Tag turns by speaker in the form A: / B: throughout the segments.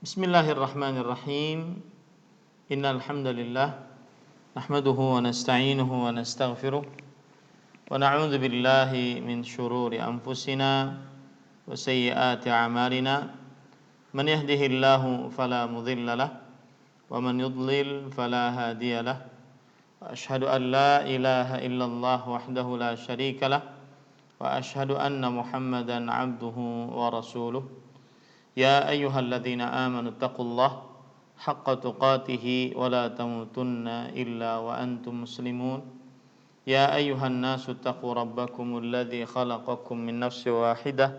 A: Bismillahirrahmanirrahim. Innal hamdalillah nahmaduhu wa nasta'inuhu wa nastaghfiruh wa na'udzu billahi min shururi anfusina wa sayyiati a'malina. Man yahdihillahu fala mudilla lahu wa man yudlil fala hadiya lahu. Wa asyhadu an la ilaha illallah wahdahu la syarika lahu wa asyhadu anna Muhammadan 'abduhu wa rasuluh. Ya ayyuhalladzina amanu taqullaha haqqa tuqatih wa la tamutunna illa wa antum muslimun. Ya ayyuhan nasu taqu rabbakumul ladzi khalaqakum min nafsin wahidah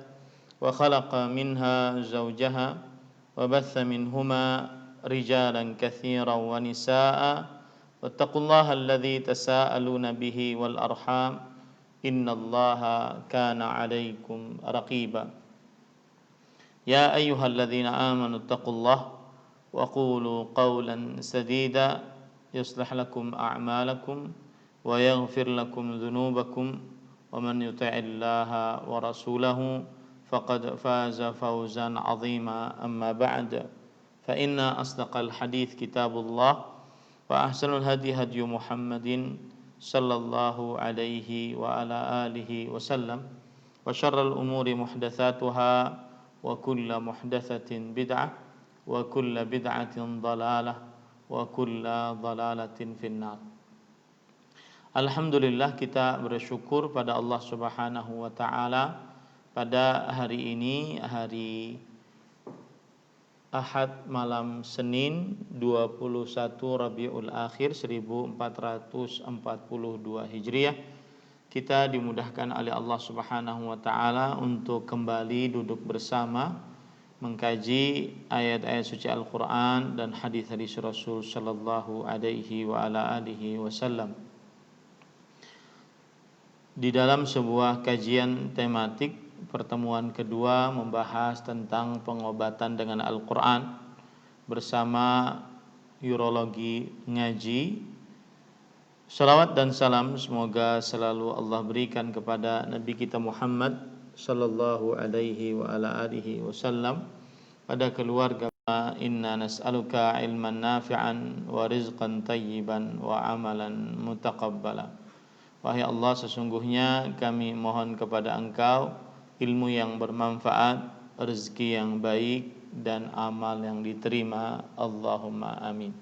A: wa khalaqa minha zawjaha wa batha minhuma rijalan katsiran wa nisaa'a wattaqullaha alladzi tasaaluna bihi wal arham innallaha kana 'alaikum raqiba. Ya ayyuhalladzina amanu taqullaha wa qulu qawlan sadida yuslih lakum a'malakum wa yaghfir lakum dhunubakum wa man yuti'illaha wa rasulahu faqad faza fawzan 'azima. Amma ba'd, fa inna asdaqal hadits kitabullah wa ahsanul hadi hadyu Muhammadin sallallahu alaihi wa ala alihi wasallam wa syarrul umuri muhdatsatuha wa kullu muhdatsatin bid'ah wa kullu bid'atin dhalalah wa kullu dhalalatin finnar. Alhamdulillah, kita bersyukur pada Allah Subhanahu wa taala pada hari ini, hari Ahad malam Senin 21 Rabiul Akhir 1442 Hijriah, kita dimudahkan oleh Allah Subhanahu wa taala untuk kembali duduk bersama mengkaji ayat-ayat suci Al-Qur'an dan hadis-hadis Rasul sallallahu alaihi wa ala alihi wasallam. Di dalam sebuah kajian tematik, pertemuan kedua membahas tentang pengobatan dengan Al-Qur'an bersama Urologi Ngaji. Salawat dan salam semoga selalu Allah berikan kepada Nabi kita Muhammad sallallahu alaihi wa ala alihi wasallam, pada keluarga. Inna nas'aluka ilman nafi'an wa rizqan tayyiban wa amalan mutaqabbala. Wahai Allah, sesungguhnya kami mohon kepada Engkau ilmu yang bermanfaat, rezeki yang baik, dan amal yang diterima. Allahumma amin.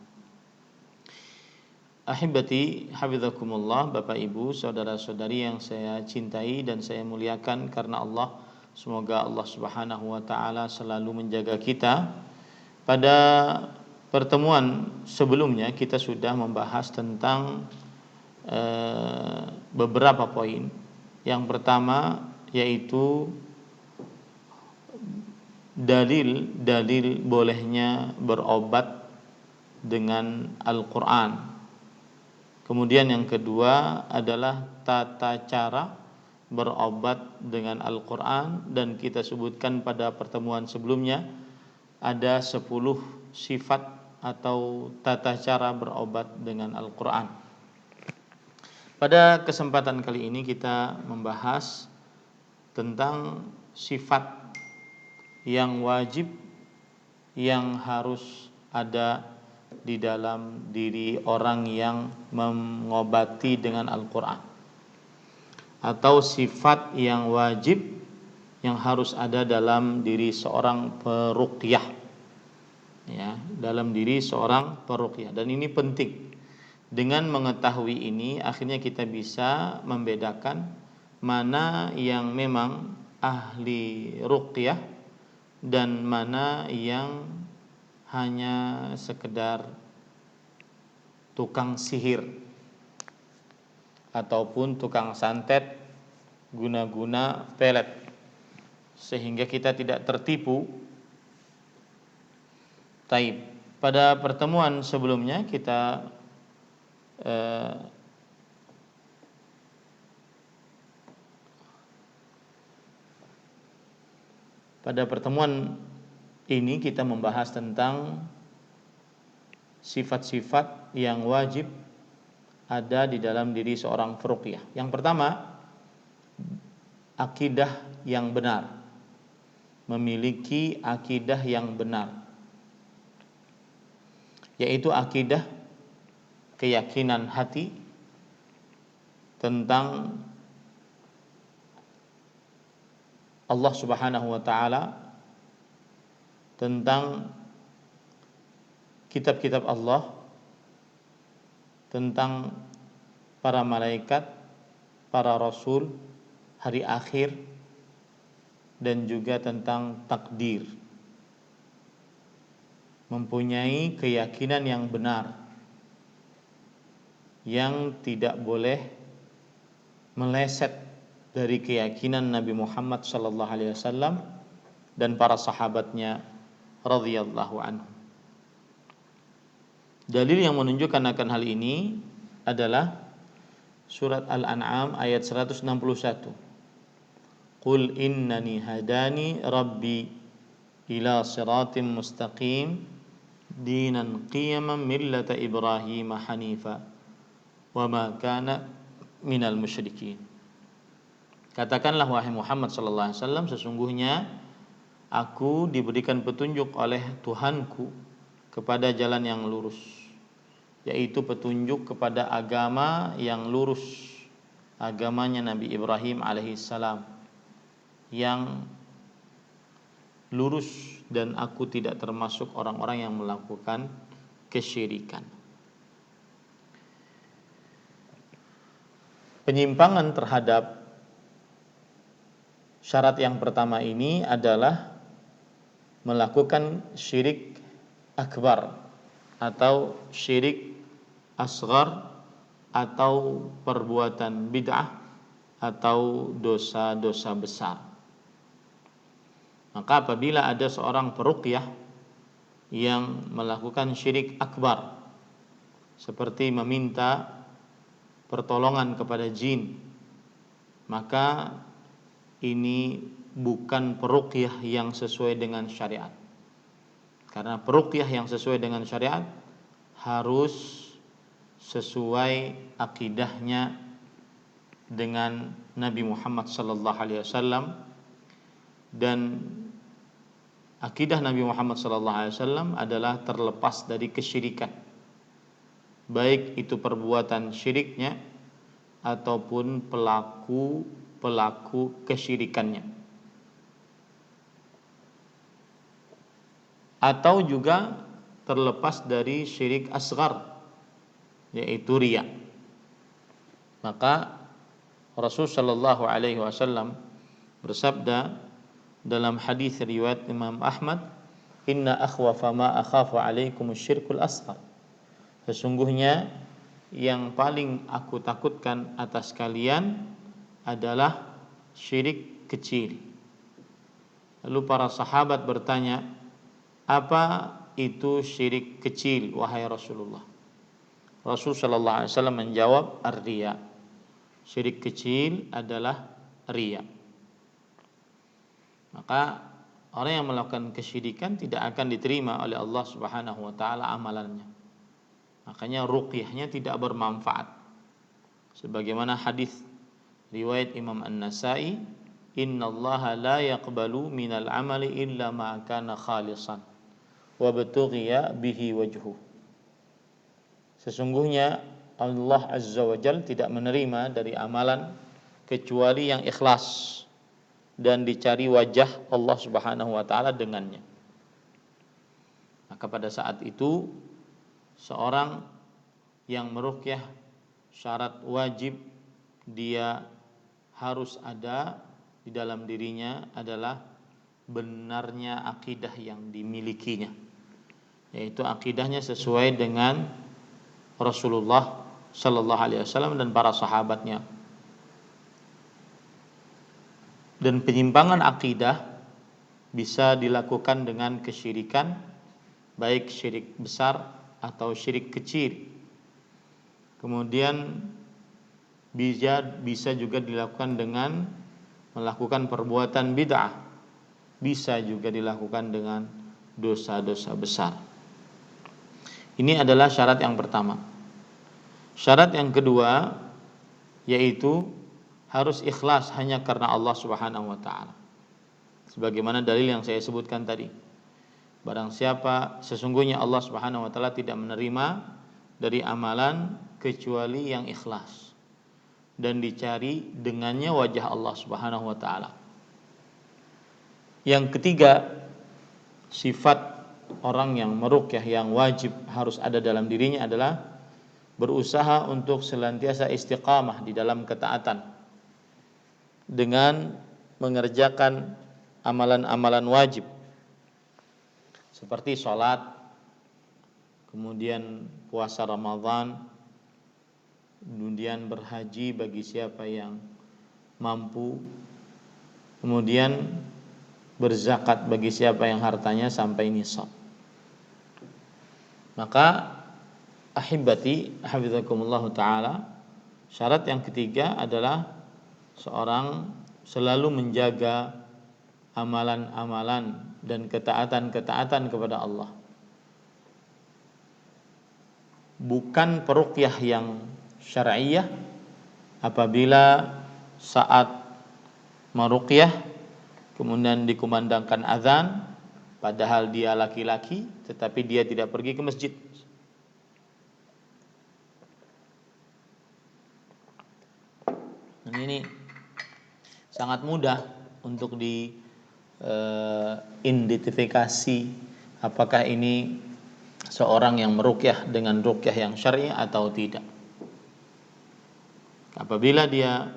A: Ahibati hafizakumullah, Bapak Ibu, saudara-saudari yang saya cintai dan saya muliakan karena Allah. Semoga Allah Subhanahu wa taala selalu menjaga kita. Pada pertemuan sebelumnya kita sudah membahas tentang beberapa poin. Yang pertama yaitu dalil-dalil bolehnya berobat dengan Al-Qur'an. Kemudian yang kedua adalah tata cara berobat dengan Al-Qur'an, dan kita sebutkan pada pertemuan sebelumnya ada 10 sifat atau tata cara berobat dengan Al-Qur'an. Pada kesempatan kali ini kita membahas tentang sifat yang wajib yang harus ada di dalam diri orang yang mengobati dengan Al-Qur'an, atau sifat yang wajib yang harus ada dalam diri seorang peruqyah, ya, dalam diri seorang peruqyah. Dan ini penting. Dengan mengetahui ini akhirnya kita bisa membedakan mana yang memang ahli ruqyah dan mana yang hanya sekedar tukang sihir ataupun tukang santet guna-guna pelet, sehingga kita tidak tertipu. Taib. Pada pertemuan sebelumnya kita pada pertemuan ini kita membahas tentang sifat-sifat yang wajib ada di dalam diri seorang peruqyah. Yang pertama, akidah yang benar. Memiliki akidah yang benar. yaitu akidah, keyakinan hati tentang Allah Subhanahu wa taala, tentang kitab-kitab Allah, tentang para malaikat, para rasul, hari akhir, dan juga tentang takdir. Mempunyai keyakinan yang benar, yang tidak boleh meleset dari keyakinan Nabi Muhammad sallallahu alaihi wasallam dan para sahabatnya radhiyallahu anhu. Dalil yang menunjukkan akan hal ini adalah surat Al-An'am ayat 161. Qul innani hadani rabbi ila siratim mustaqim dinan qiyaman millata Ibrahim hanifa wa ma kana minal musyrikin. Katakanlah wahai Muhammad sallallahu alaihi wasallam, sesungguhnya aku diberikan petunjuk oleh Tuhanku kepada jalan yang lurus, yaitu petunjuk kepada agama yang lurus, agamanya Nabi Ibrahim alaihissalam yang lurus, dan aku tidak termasuk orang-orang yang melakukan kesyirikan. Penyimpangan terhadap syarat yang pertama ini adalah melakukan syirik akbar atau syirik asghar atau perbuatan bid'ah atau dosa-dosa besar. Maka apabila ada seorang peruqyah yang melakukan syirik akbar seperti meminta pertolongan kepada jin, maka ini bukan peruqyah yang sesuai dengan syariat. Karena peruqyah yang sesuai dengan syariat harus sesuai akidahnya dengan Nabi Muhammad sallallahu alaihi wasallam, dan akidah Nabi Muhammad sallallahu alaihi wasallam adalah terlepas dari kesyirikan, baik itu perbuatan syiriknya ataupun pelaku kesyirikannya, atau juga terlepas dari syirik asghar, yaitu riya. Maka Rasul sallallahu alaihi wasallam bersabda dalam hadis riwayat Imam Ahmad, inna akhwafa ma akhafu alaikum syirkul asghar, sesungguhnya yang paling aku takutkan atas kalian adalah syirik kecil. Lalu para sahabat bertanya, apa itu syirik kecil wahai Rasulullah? Rasul sallallahu alaihi wasallam menjawab, ar-riya. Syirik kecil adalah riya. Maka orang yang melakukan kesyirikan tidak akan diterima oleh Allah Subhanahu wa taala amalannya. Makanya ruqyahnya tidak bermanfaat. Sebagaimana hadis riwayat Imam An-Nasa'i, innallaha la yaqbalu minal amali illa ma kana khalisan wa batughiya bihi wajhu. Sesungguhnya Allah Azza wa Jalla tidak menerima dari amalan kecuali yang ikhlas dan dicari wajah Allah Subhanahu wa taala dengannya. Maka pada saat itu seorang yang meruqyah, syarat wajib dia harus ada di dalam dirinya adalah benarnya akidah yang dimilikinya, yaitu akidahnya sesuai dengan Rasulullah sallallahu alaihi wasallam dan para sahabatnya. Dan penyimpangan akidah bisa dilakukan dengan kesyirikan, baik syirik besar atau syirik kecil. Kemudian bisa juga dilakukan dengan melakukan perbuatan bid'ah, bisa juga dilakukan dengan dosa-dosa besar. Ini adalah syarat yang pertama. Syarat yang kedua yaitu harus ikhlas hanya karena Allah Subhanahu wa taala. Sebagaimana dalil yang saya sebutkan tadi. Barang siapa, sesungguhnya Allah Subhanahu wa taala tidak menerima dari amalan kecuali yang ikhlas dan dicari dengannya wajah Allah Subhanahu wa taala. Yang ketiga, sifat orang yang meruqyah yang wajib harus ada dalam dirinya adalah berusaha untuk senantiasa istiqamah di dalam ketaatan dengan mengerjakan amalan-amalan wajib seperti sholat, kemudian puasa Ramadan, kemudian berhaji bagi siapa yang mampu, kemudian berzakat bagi siapa yang hartanya sampai nisab. Maka ahibati hafizakumullah ta'ala, syarat yang ketiga adalah seorang selalu menjaga amalan-amalan dan ketaatan-ketaatan kepada Allah. Bukan peruqyah yang syar'iyah apabila saat meruqyah kemudian dikumandangkan azan padahal dia laki-laki tetapi dia tidak pergi ke masjid. Dan ini sangat mudah untuk diidentifikasi apakah ini seorang yang meruqyah dengan ruqyah yang syar'i atau tidak. Apabila dia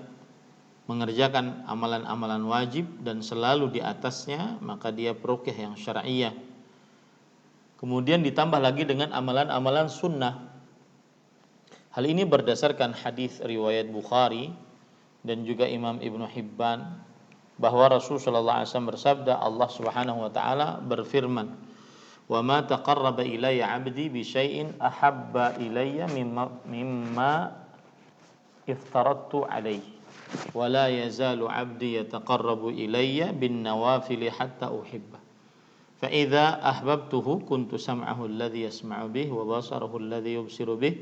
A: mengerjakan amalan-amalan wajib dan selalu di atasnya, maka dia peruqyah yang syar'iyah. Kemudian ditambah lagi dengan amalan-amalan sunnah. Hal ini berdasarkan hadis riwayat Bukhari dan juga Imam Ibnu Hibban bahwa Rasulullah SAW bersabda, Allah Subhanahu wa taala berfirman, "Wa ma taqarraba ilayya 'abdi bi syai'in ahabba ilayya mimma iftaradtu 'alaihi wa la yazalu 'abdi yataqarrabu ilayya bin nawafil hatta uhibba fa idza ahbabtuhu kuntu sam'ahu alladhi yasma'u bihi wa basarahu alladhi yubsiru bihi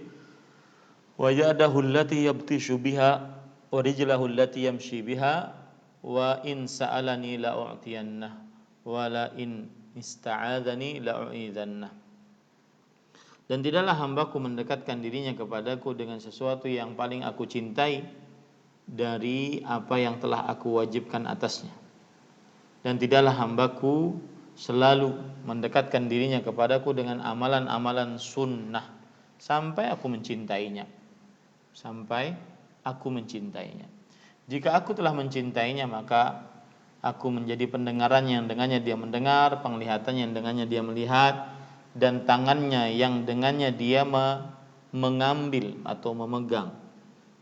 A: wa yadahu allati yabtishu biha wa rijlahu allati yamshi biha wa in sa'alani la u'tiyanna wa la in ista'adzani la u'idhanna." Dan tidaklah hambaku mendekatkan dirinya kepadaku dengan sesuatu yang paling aku cintai dari apa yang telah aku wajibkan atasnya. Dan tidaklah hambaku selalu mendekatkan dirinya kepadaku dengan amalan-amalan sunnah sampai aku mencintainya. Sampai aku mencintainya. Jika aku telah mencintainya, maka aku menjadi pendengarannya yang dengannya dia mendengar, penglihatannya yang dengannya dia melihat, dan tangannya yang dengannya dia mengambil atau memegang,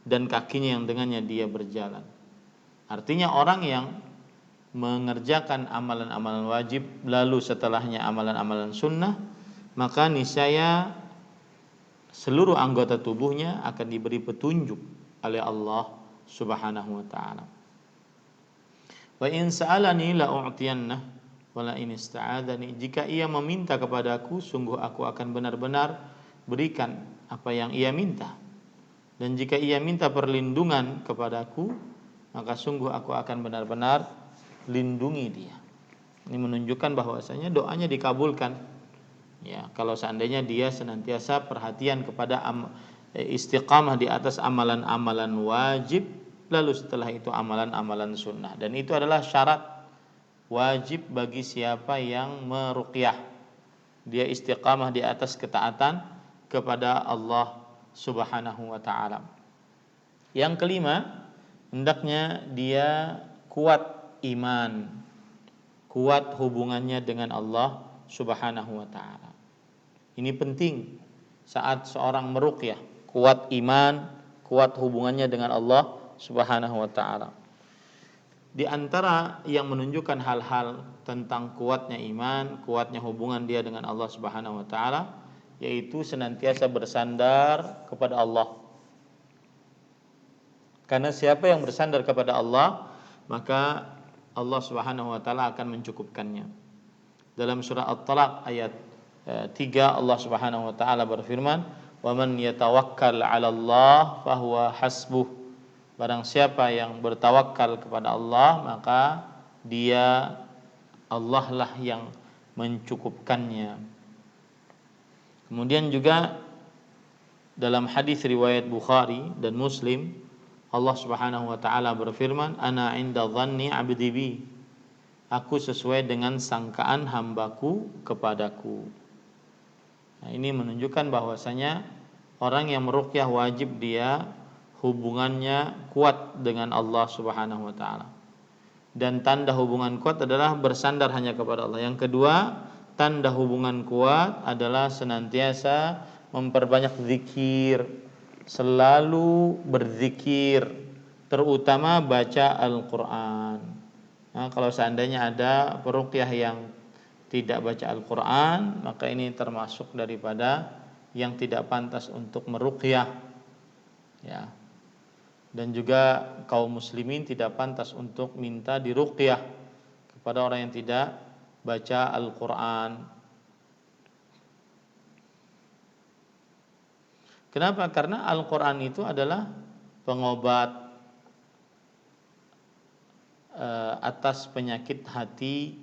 A: dan kakinya yang dengannya dia berjalan. Artinya orang yang mengerjakan amalan-amalan wajib lalu setelahnya amalan-amalan sunnah, maka niscaya seluruh anggota tubuhnya akan diberi petunjuk oleh Allah Subhanahu wa taala. Wa in sa'alani la u'tiyanna wala in ista'adzani, jika ia meminta kepadaku sungguh aku akan benar-benar berikan apa yang ia minta, dan jika ia minta perlindungan kepadaku maka sungguh aku akan benar-benar lindungi dia. Ini menunjukkan bahwasanya doanya dikabulkan. Ya, kalau seandainya dia senantiasa perhatian kepada istiqamah di atas amalan-amalan wajib, lalu setelah itu amalan-amalan sunnah, dan itu adalah syarat wajib bagi siapa yang meruqyah. Dia istiqamah di atas ketaatan kepada Allah Subhanahu wa taala. Yang kelima, hendaknya dia kuat iman, kuat hubungannya dengan Allah Subhanahu wa taala. Ini penting saat seorang meruqyah, kuat iman, kuat hubungannya dengan Allah Subhanahu wa taala. Di antara yang menunjukkan hal-hal tentang kuatnya iman, kuatnya hubungan dia dengan Allah Subhanahu wa taala, yaitu senantiasa bersandar kepada Allah. Karena siapa yang bersandar kepada Allah, maka Allah Subhanahu wa taala akan mencukupkannya. Dalam surah At-Talaq ayat 3 Allah Subhanahu wa taala berfirman, "Wa man yatawakkal 'ala Allah fahuwa hasbuh." Barang siapa yang bertawakal kepada Allah, maka dia Allah lah yang mencukupkannya. Kemudian juga dalam hadis riwayat Bukhari dan Muslim, Allah Subhanahu wa taala berfirman, "Ana 'inda dhanni 'abdi bi." Aku sesuai dengan sangkaan hambaku kepadaku. Nah, ini menunjukkan bahwasanya orang yang meruqyah wajib dia hubungannya kuat dengan Allah Subhanahu wa taala. Dan tanda hubungan kuat adalah bersandar hanya kepada Allah. Yang kedua, tanda hubungan kuat adalah senantiasa memperbanyak zikir, selalu berzikir, terutama baca Al-Qur'an. Nah, kalau seandainya ada peruqyah yang tidak baca Al-Qur'an, maka ini termasuk daripada yang tidak pantas untuk meruqyah. Ya. Dan juga kaum muslimin tidak pantas untuk minta diruqyah kepada orang yang tidak baca Al-Qur'an. Kenapa? Karena Al-Qur'an itu adalah pengobat atas penyakit hati,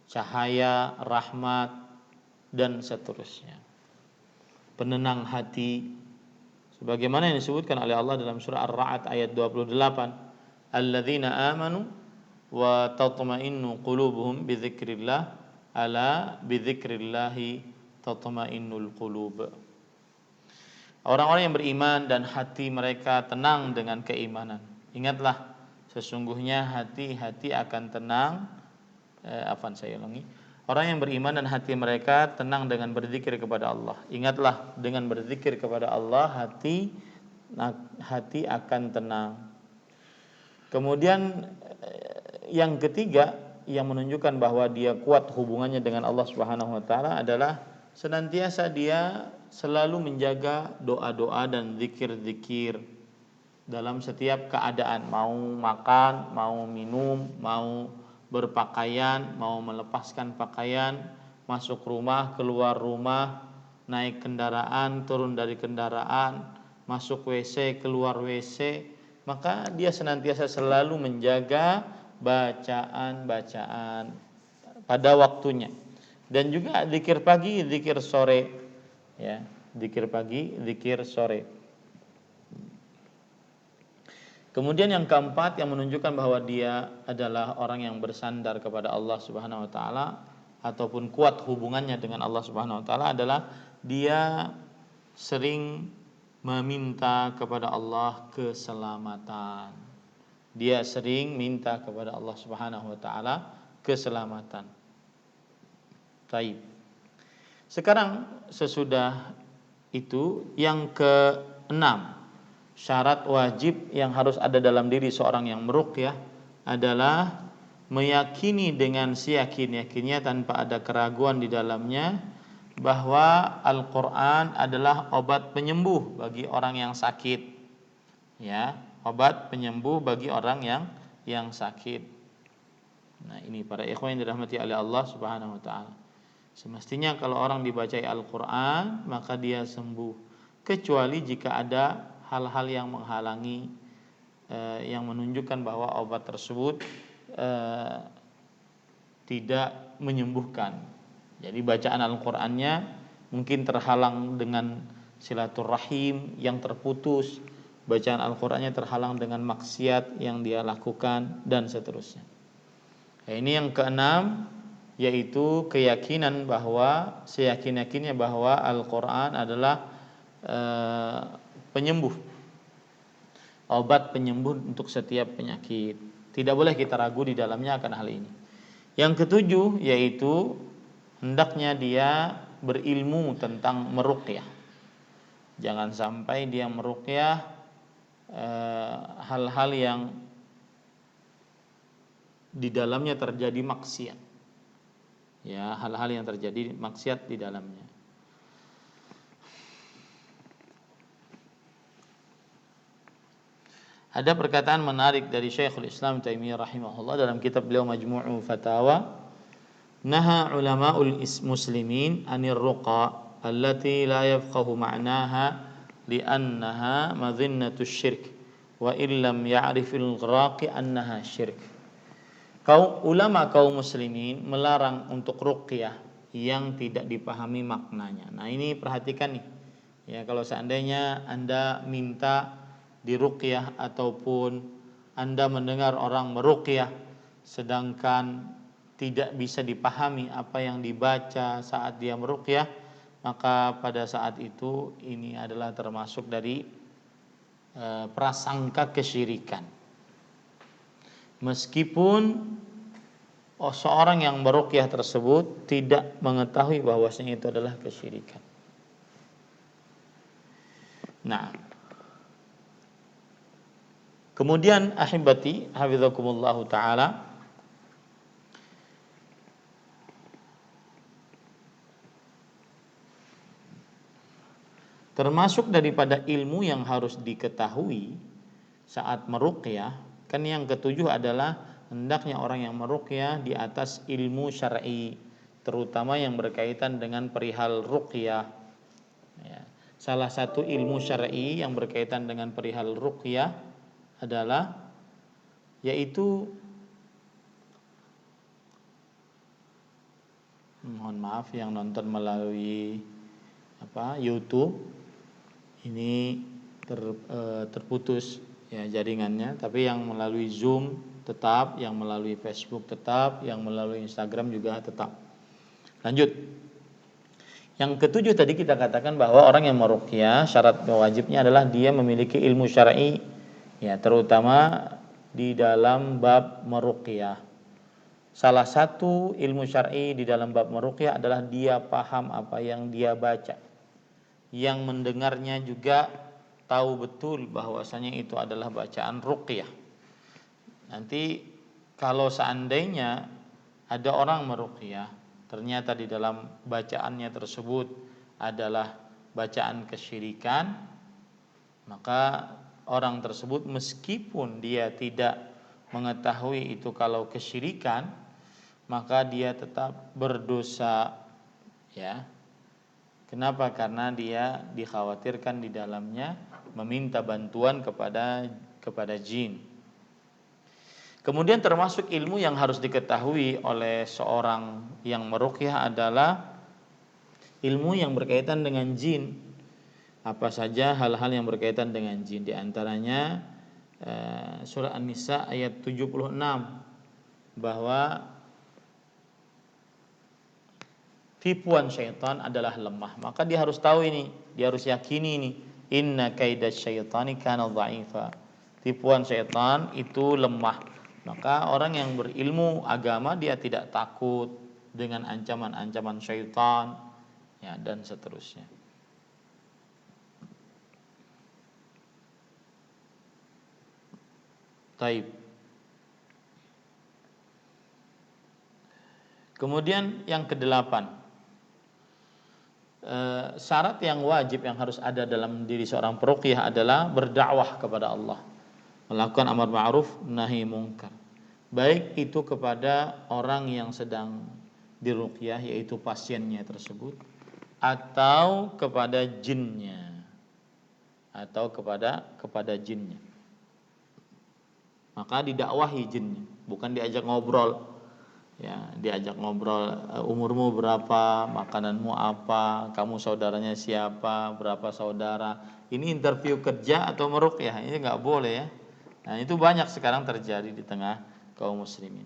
A: cahaya, rahmat, dan seterusnya. Penenang hati, sebagaimana yang disebutkan oleh Allah dalam surah Ar-Ra'd ayat 28, alladzina amanu wa tatma'innu qulubuhum bidzikrillah, ala bidzikrillahi tatma'innul qulub. Orang-orang yang beriman dan hati mereka tenang dengan keimanan. Ingatlah, sesungguhnya hati-hati akan tenang. Orang yang beriman dan hati mereka tenang dengan berzikir kepada Allah. Ingatlah, dengan berzikir kepada Allah hati akan tenang. Kemudian yang ketiga yang menunjukkan bahwa dia kuat hubungannya dengan Allah Subhanahu wa taala adalah senantiasa dia selalu menjaga doa-doa dan zikir-zikir dalam setiap keadaan, mau makan, mau minum, mau berpakaian, mau melepaskan pakaian, masuk rumah, keluar rumah, naik kendaraan, turun dari kendaraan, masuk WC, keluar WC, maka dia senantiasa selalu menjaga bacaan-bacaan pada waktunya. Dan juga zikir pagi, zikir sore, ya, zikir pagi, zikir sore. Kemudian yang keempat yang menunjukkan bahwa dia adalah orang yang bersandar kepada Allah Subhanahu wa taala ataupun kuat hubungannya dengan Allah Subhanahu wa taala adalah dia sering meminta kepada Allah keselamatan. Dia sering minta kepada Allah Subhanahu wa taala keselamatan. Baik. Sekarang sesudah itu yang keenam, syarat wajib yang harus ada dalam diri seorang yang meruqyah adalah meyakini dengan seyakin-yakinnya tanpa ada keraguan di dalamnya bahwa Al-Qur'an adalah obat penyembuh bagi orang yang sakit. Ya, obat penyembuh bagi orang yang sakit. Nah, ini para ikhwan yang dirahmati oleh Allah Subhanahu wa taala. Semestinya kalau orang dibacai Al-Qur'an maka dia sembuh, kecuali jika ada hal-hal yang menghalangi, yang menunjukkan bahwa obat tersebut tidak menyembuhkan. Jadi bacaan Al-Qur'annya mungkin terhalang dengan silaturahim yang terputus, bacaan Al-Qur'annya terhalang dengan maksiat yang dia lakukan, dan seterusnya. Nah, ini yang keenam, yaitu keyakinan bahwa seyakin-yakinnya bahwa Al-Qur'an adalah penyembuh, obat penyembuh untuk setiap penyakit. Tidak boleh kita ragu di dalamnya akan hal ini. Yang ketujuh yaitu hendaknya dia berilmu tentang meruqyah. Jangan sampai dia meruqyah hal-hal yang di dalamnya terjadi maksiat. Ya, hal-hal yang terjadi maksiat di dalamnya. Ada perkataan menarik dari Syekhul Islam Taimiyah rahimahullah dalam kitab beliau Majmu'u Fatawa, naha ulama'ul muslimin 'anir ruqa allati la yafqahu ma'naha li'annaha madhinnatus syirk wa illam ya'rifil raqi annaha syirk. Ulama kaum muslimin melarang untuk ruqyah yang tidak dipahami maknanya. Nah, ini perhatikan nih. Ya, kalau seandainya Anda minta diruqyah ataupun Anda mendengar orang meruqyah sedangkan tidak bisa dipahami apa yang dibaca saat dia meruqyah, maka pada saat itu ini adalah termasuk dari prasangka kesyirikan. Meskipun seorang yang meruqyah tersebut tidak mengetahui bahwasanya itu adalah kesyirikan. Nah, kemudian ahibati hafizakumullah taala, termasuk daripada ilmu yang harus diketahui saat meruqyah, kan yang ketujuh adalah hendaknya orang yang meruqyah di atas ilmu syar'i, terutama yang berkaitan dengan perihal ruqyah. Ya. Salah satu ilmu syar'i yang berkaitan dengan perihal ruqyah adalah yaitu, mohon maaf yang nonton melalui YouTube ini terputus ya jaringannya, tapi yang melalui Zoom tetap, yang melalui Facebook tetap, yang melalui Instagram juga tetap. Lanjut. Yang ketujuh tadi kita katakan bahwa orang yang meruqyah syarat wajibnya adalah dia memiliki ilmu syar'i ya, terutama di dalam bab meruqyah. Salah satu ilmu syar'i di dalam bab meruqyah adalah dia paham apa yang dia baca. Yang mendengarnya juga tahu betul bahwasanya itu adalah bacaan ruqyah. Nanti kalau seandainya ada orang meruqyah, ternyata di dalam bacaannya tersebut adalah bacaan kesyirikan, maka orang tersebut meskipun dia tidak mengetahui itu kalau kesyirikan, maka dia tetap berdosa ya. Kenapa? Karena dia dikhawatirkan di dalamnya meminta bantuan kepada jin. Kemudian termasuk ilmu yang harus diketahui oleh seorang yang meruqyah adalah ilmu yang berkaitan dengan jin. Apa saja hal-hal yang berkaitan dengan jin, di antaranya surah An-Nisa ayat 76 bahwa tipuan syaitan adalah lemah. Maka dia harus tahu ini, dia harus yakini ini, inna kaidasy syaitani kana dha'ifa. Tipuan syaitan itu lemah. Maka orang yang berilmu agama dia tidak takut dengan ancaman-ancaman syaitan ya, dan seterusnya. Taib. Kemudian yang kedelapan, syarat yang wajib yang harus ada dalam diri seorang peruqyah adalah berdakwah kepada Allah, melakukan amar ma'ruf nahi mungkar, baik itu kepada orang yang sedang diruqyah yaitu pasiennya tersebut, atau kepada jinnya, maka didakwahi jinnya, bukan diajak ngobrol. Ya, diajak ngobrol, umurmu berapa, makananmu apa, kamu saudaranya siapa, berapa saudara. Ini interview kerja atau meruqyah, ini nggak boleh ya. Nah, itu banyak sekarang terjadi di tengah kaum muslimin.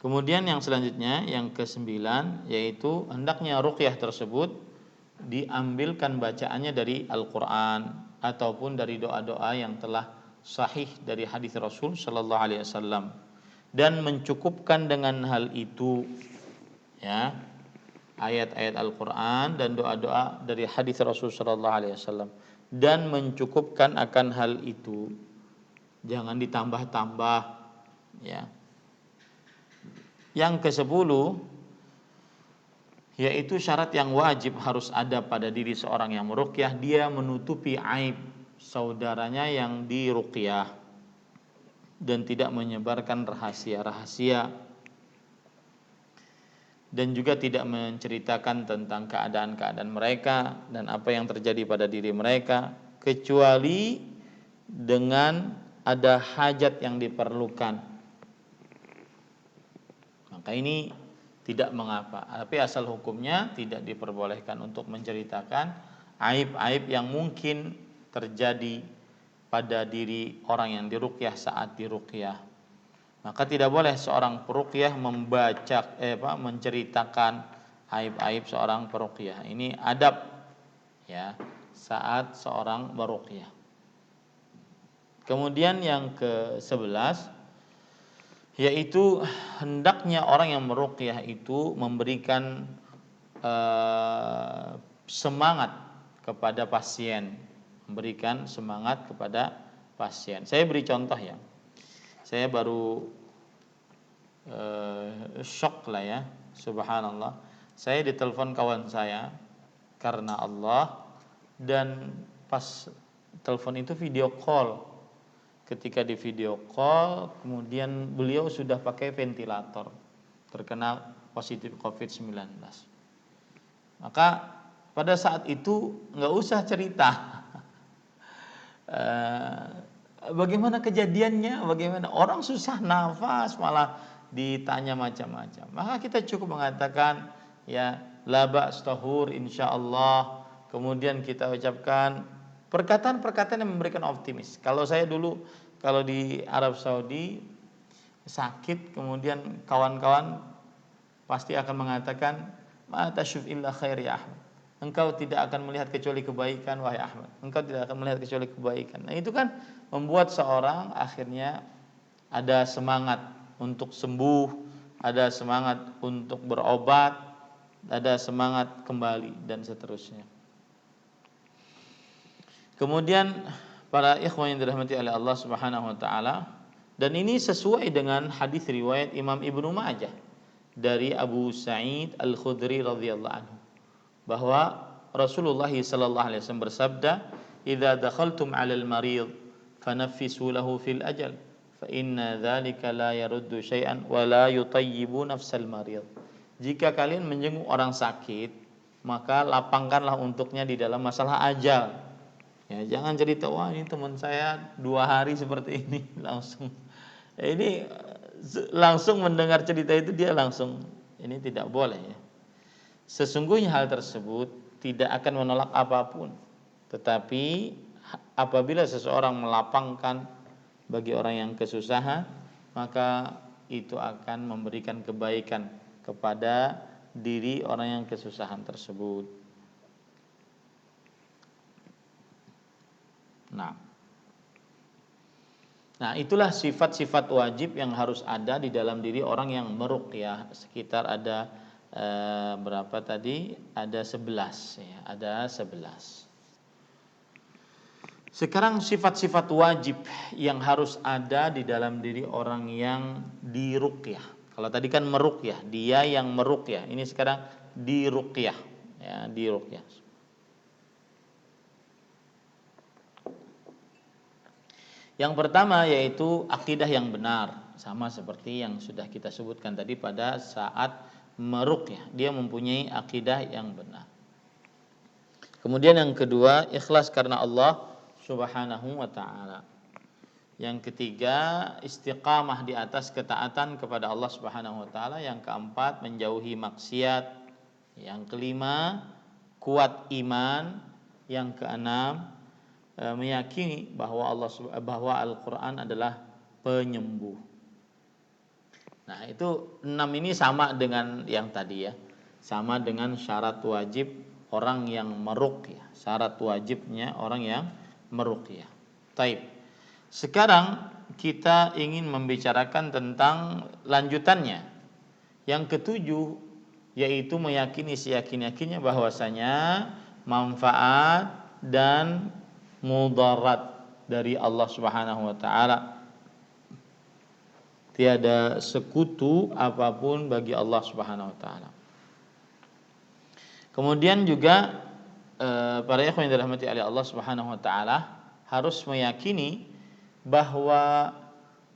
A: Kemudian yang selanjutnya, yang ke-9, yaitu hendaknya ruqyah tersebut diambilkan bacaannya dari Al-Quran ataupun dari doa-doa yang telah sahih dari hadis Rasul sallallahu alaihi wasallam, dan mencukupkan dengan hal itu ya, ayat-ayat Al-Quran dan doa-doa dari hadis Rasul sallallahu alaihi wasallam, dan mencukupkan akan hal itu, jangan ditambah-tambah ya. Yang ke-10, yaitu syarat yang wajib harus ada pada diri seorang yang meruqyah, dia menutupi aib saudaranya yang diruqyah dan tidak menyebarkan rahasia-rahasia, dan juga tidak menceritakan tentang keadaan-keadaan mereka dan apa yang terjadi pada diri mereka, kecuali dengan ada hajat yang diperlukan, maka ini tidak mengapa. Tapi asal hukumnya tidak diperbolehkan untuk menceritakan aib-aib yang mungkin terjadi pada diri orang yang diruqyah saat diruqyah. Maka tidak boleh seorang peruqyah menceritakan aib-aib seorang peruqyah. Ini adab ya saat seorang meruqyah. Kemudian yang ke-11 yaitu hendaknya orang yang meruqyah itu memberikan semangat kepada pasien, memberikan semangat kepada pasien. Saya beri contoh ya. Saya baru shock lah ya, subhanallah. Saya ditelepon kawan saya karena Allah, dan pas telepon itu video call. Ketika di video call, kemudian beliau sudah pakai ventilator, terkena positif COVID-19. Maka pada saat itu nggak usah cerita bagaimana kejadiannya, bagaimana orang susah nafas malah ditanya macam-macam. Maka kita cukup mengatakan ya la ba's tahur insyaallah. Kemudian kita ucapkan perkataan-perkataan yang memberikan optimis. Kalau saya dulu kalau di Arab Saudi sakit, kemudian kawan-kawan pasti akan mengatakan ma tasyuf illa khair ya Ahmad. Engkau tidak akan melihat kecuali kebaikan wahai Ahmad. Engkau tidak akan melihat kecuali kebaikan. Nah, itu kan membuat seorang akhirnya ada semangat untuk sembuh, ada semangat untuk berobat, ada semangat kembali dan seterusnya. Kemudian para ikhwan yang dirahmati oleh Allah Subhanahu wa taala, dan ini sesuai dengan hadis riwayat Imam Ibnu Majah dari Abu Sa'id Al-Khudri radhiyallahu anhu, bahwa Rasulullah sallallahu alaihi wasallam bersabda, "Idza dakhaltum 'alal marid fanaffisu lahu fil ajal, fa inna dzalika la yaruddu syai'an wa la yutayyibu nafsal marid." Jika kalian menjenguk orang sakit, maka lapangkanlah untuknya di dalam masalah ajal. Ya, jangan cerita wah ini teman saya 2 hari seperti ini langsung. Ini langsung mendengar cerita itu dia langsung, ini tidak boleh ya. Sesungguhnya hal tersebut tidak akan menolak apapun, tetapi apabila seseorang melapangkan bagi orang yang kesusahan, maka itu akan memberikan kebaikan kepada diri orang yang kesusahan tersebut. Nah, itulah sifat-sifat wajib yang harus ada di dalam diri orang yang meruqyah. Sekitar ada berapa tadi? Ada 11 ya, ada 11. Sekarang sifat-sifat wajib yang harus ada di dalam diri orang yang diruqyah. Kalau tadi kan meruqyah, dia yang meruqyah. Ini sekarang diruqyah ya, diruqyah. Yang pertama yaitu akidah yang benar, sama seperti yang sudah kita sebutkan tadi pada saat meruqyah, dia mempunyai akidah yang benar. Kemudian yang kedua, ikhlas karena Allah Subhanahu wa taala. Yang ketiga, istiqamah di atas ketaatan kepada Allah Subhanahu wa taala. Yang keempat, menjauhi maksiat. Yang kelima, kuat iman. Yang keenam, meyakini bahwa Al-Qur'an adalah penyembuh. Nah, itu 6 ini sama dengan yang tadi ya. Sama dengan syarat wajib orang yang meruqyah. Syarat wajibnya orang yang meruqyah. Taib. Sekarang kita ingin membicarakan tentang lanjutannya. Yang ketujuh yaitu meyakini seyakin-yakinnya bahwasanya manfaat dan mudarat dari Allah Subhanahu wa taala. Tiada sekutu apapun bagi Allah Subhanahu wa taala. Kemudian juga para ikhwan yang dirahmati oleh Allah Subhanahu wa taala harus meyakini bahwa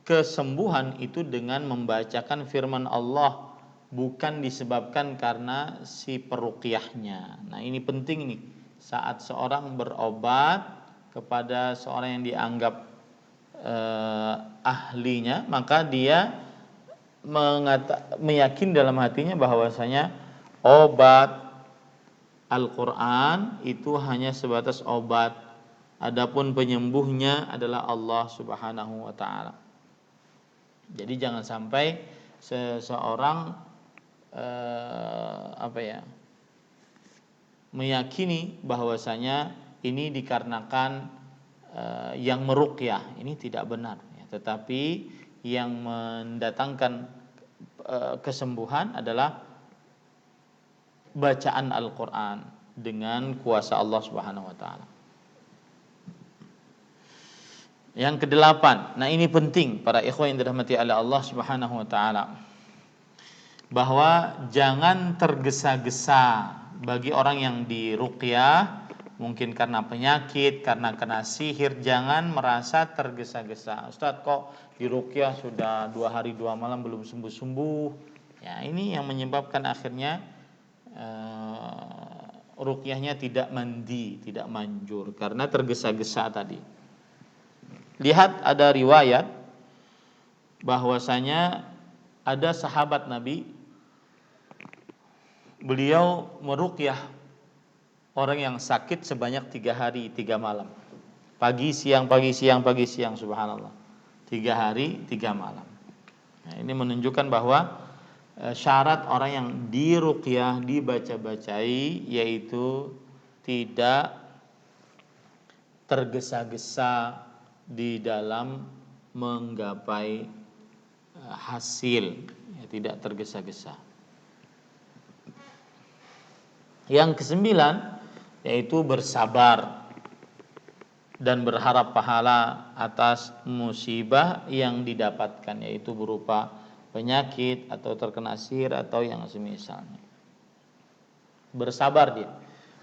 A: kesembuhan itu dengan membacakan firman Allah, bukan disebabkan karena si peruqyahnya. Nah, ini penting nih. Saat seorang berobat kepada seorang yang dianggap ahlinya, maka dia meyakini dalam hatinya bahwasanya obat Al-Quran itu hanya sebatas obat, adapun penyembuhnya adalah Allah Subhanahu wa Ta'ala. Jadi jangan sampai seseorang meyakini bahwasanya ini dikarenakan yang meruqyah. Ini tidak benar ya. Tetapi yang mendatangkan kesembuhan adalah bacaan Al-Quran dengan kuasa Allah Subhanahu wa Ta'ala. Yang kedelapan, nah ini penting para ikhwan yang dirahmati oleh Allah Subhanahu wa Ta'ala, bahwa jangan tergesa-gesa bagi orang yang diruqyah, mungkin karena penyakit, karena kena sihir, jangan merasa tergesa-gesa. Ustadz, kok diruqyah sudah 2 hari 2 malam belum sembuh-sembuh. Ya, ini yang menyebabkan akhirnya ruqyahnya tidak manjur karena tergesa-gesa tadi. Lihat, ada riwayat bahwasanya ada sahabat Nabi, beliau meruqyah orang yang sakit sebanyak 3 hari 3 malam. Pagi siang, subhanallah. 3 hari 3 malam. Nah, ini menunjukkan bahwa syarat orang yang diruqyah, dibaca-bacai, yaitu tidak tergesa-gesa di dalam menggapai hasil, ya, tidak tergesa-gesa. Yang kesembilan yaitu bersabar dan berharap pahala atas musibah yang didapatkan, yaitu berupa penyakit atau terkena sihir atau yang semisalnya. Bersabar dia.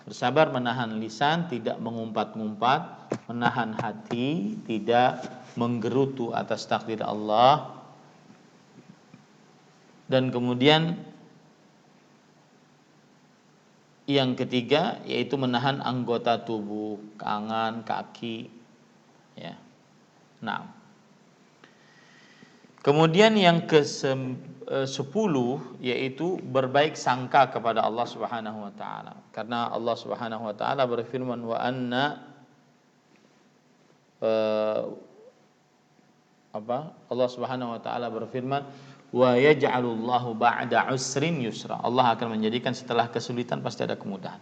A: Bersabar, menahan lisan, tidak mengumpat-ngumpat, menahan hati, tidak menggerutu atas takdir Allah. Dan kemudian yang ketiga yaitu menahan anggota tubuh, tangan, kaki, ya. Nah, kemudian yang ke-10 yaitu berbaik sangka kepada Allah Subhanahu wa Ta'ala. Karena Allah Subhanahu wa Ta'ala berfirman, wa anna Allah Subhanahu wa Ta'ala berfirman, wa yaj'alullahu ba'da usrin yusra. Allah akan menjadikan setelah kesulitan pasti ada kemudahan.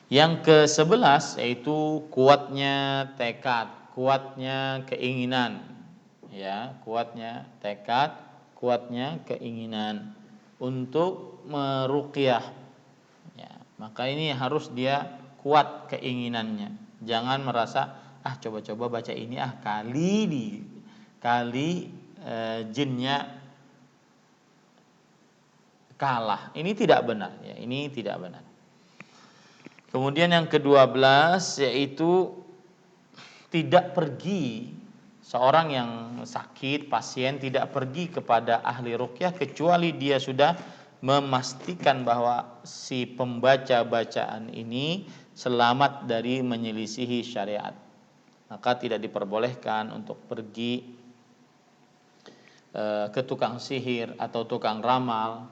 A: Yang ke-11 yaitu kuatnya tekad, kuatnya keinginan, ya, kuatnya tekad, kuatnya keinginan untuk meruqyah. Ya, maka ini harus dia kuat keinginannya. Jangan merasa coba-coba baca ini kali jinnya kalah. Ini tidak benar, ya, ini tidak benar. Kemudian yang ke-12 yaitu tidak pergi, seorang yang sakit, pasien tidak pergi kepada ahli ruqyah kecuali dia sudah memastikan bahwa si pembaca bacaan ini selamat dari menyelisihi syariat. Maka tidak diperbolehkan untuk pergi ke tukang sihir atau tukang ramal,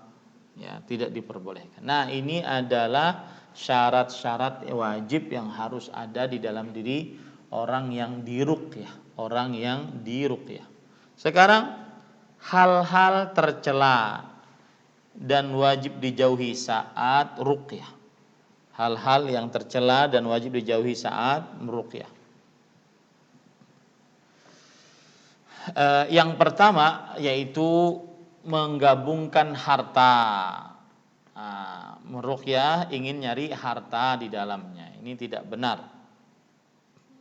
A: ya, tidak diperbolehkan. Nah, ini adalah syarat-syarat wajib yang harus ada di dalam diri orang yang diruqyah, Sekarang hal-hal tercela dan wajib dijauhi saat ruqyah. Hal-hal yang tercela dan wajib dijauhi saat meruqyah. Yang pertama yaitu menggabungkan harta. Meruqyah ingin nyari harta di dalamnya. Ini tidak benar.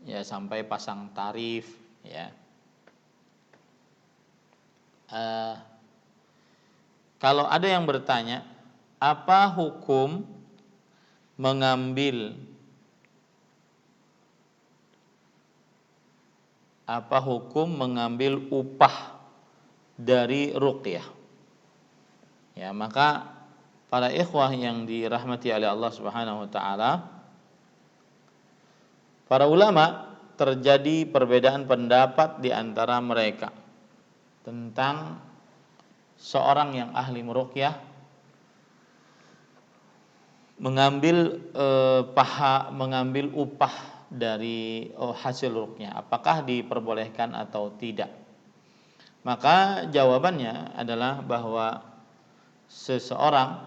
A: Ya, sampai pasang tarif, ya. Kalau ada yang bertanya, apa hukum mengambil upah dari ruqyah? Ya, maka para ikhwah yang dirahmati oleh Allah Subhanahu wa Ta'ala, Para ulama terjadi perbedaan pendapat di antara mereka tentang seorang yang ahli meruqyah mengambil upah dari hasil ruqyah, apakah diperbolehkan atau tidak. Maka jawabannya adalah bahwa seseorang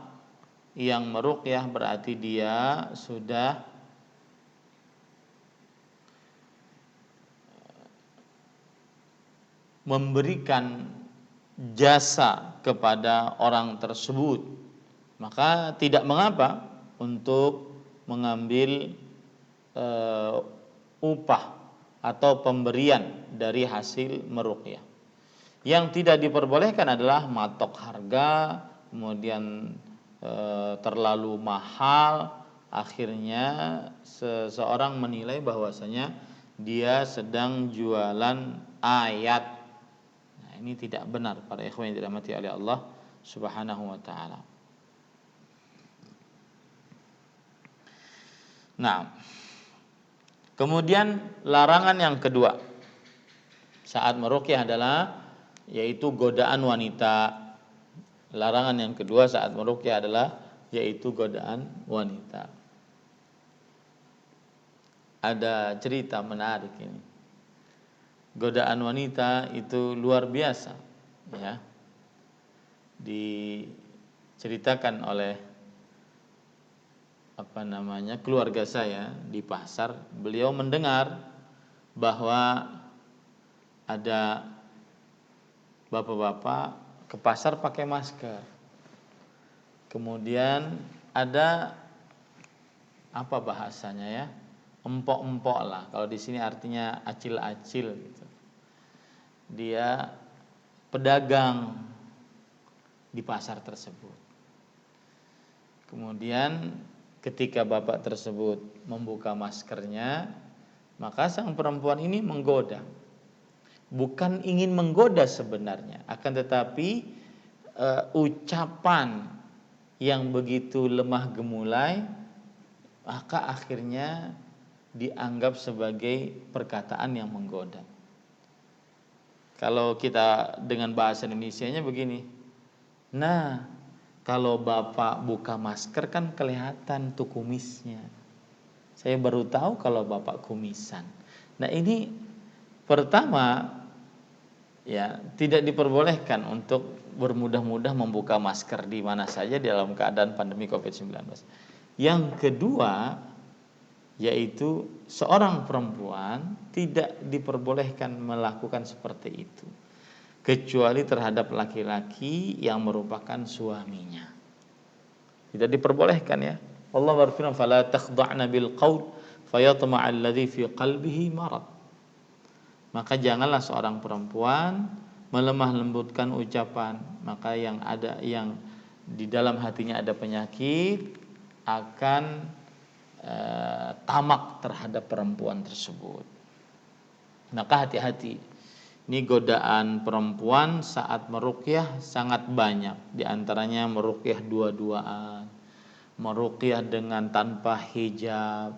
A: yang meruqyah berarti dia sudah memberikan jasa kepada orang tersebut, maka tidak mengapa untuk mengambil upah atau pemberian dari hasil meruqyah. Yang tidak diperbolehkan adalah matok harga, kemudian terlalu mahal, akhirnya seseorang menilai bahwasanya dia sedang jualan ayat. Nah, ini tidak benar para ikhwan yang dirahmati oleh Allah Subhanahu wa taala. Nah, kemudian larangan yang kedua saat meruqyah adalah yaitu godaan wanita. Larangan yang kedua saat meruqyah adalah yaitu godaan wanita. Ada cerita menarik ini. Godaan wanita itu luar biasa, ya. Diceritakan oleh keluarga saya di pasar. Beliau mendengar bahwa ada bapak-bapak ke pasar pakai masker. Kemudian ada apa bahasanya ya? Empok-empok lah. Kalau di sini artinya acil-acil gitu. Dia pedagang di pasar tersebut. Kemudian ketika bapak tersebut membuka maskernya, maka sang perempuan ini menggoda. Bukan ingin menggoda sebenarnya, akan tetapi ucapan yang begitu lemah gemulai, maka akhirnya dianggap sebagai perkataan yang menggoda. Kalau kita dengan bahasa Indonesianya begini, nah kalau bapak buka masker kan kelihatan tuh kumisnya. Saya baru tahu kalau bapak kumisan. Nah ini pertama ya tidak diperbolehkan untuk bermudah-mudah membuka masker di mana saja dalam keadaan pandemi COVID-19. Yang kedua yaitu seorang perempuan tidak diperbolehkan melakukan seperti itu kecuali terhadap laki-laki yang merupakan suaminya. Tidak diperbolehkan ya. Allah berfirman fala takhda'na bil qaul fayatma'a alladhi fi qalbihi marad. Maka janganlah seorang perempuan melemah lembutkan ucapan, maka yang di dalam hatinya ada penyakit akan tamak terhadap perempuan tersebut. Maka hati-hati. Ini godaan perempuan saat meruqyah sangat banyak. Di antaranya meruqyah dua-duaan, meruqyah dengan tanpa hijab,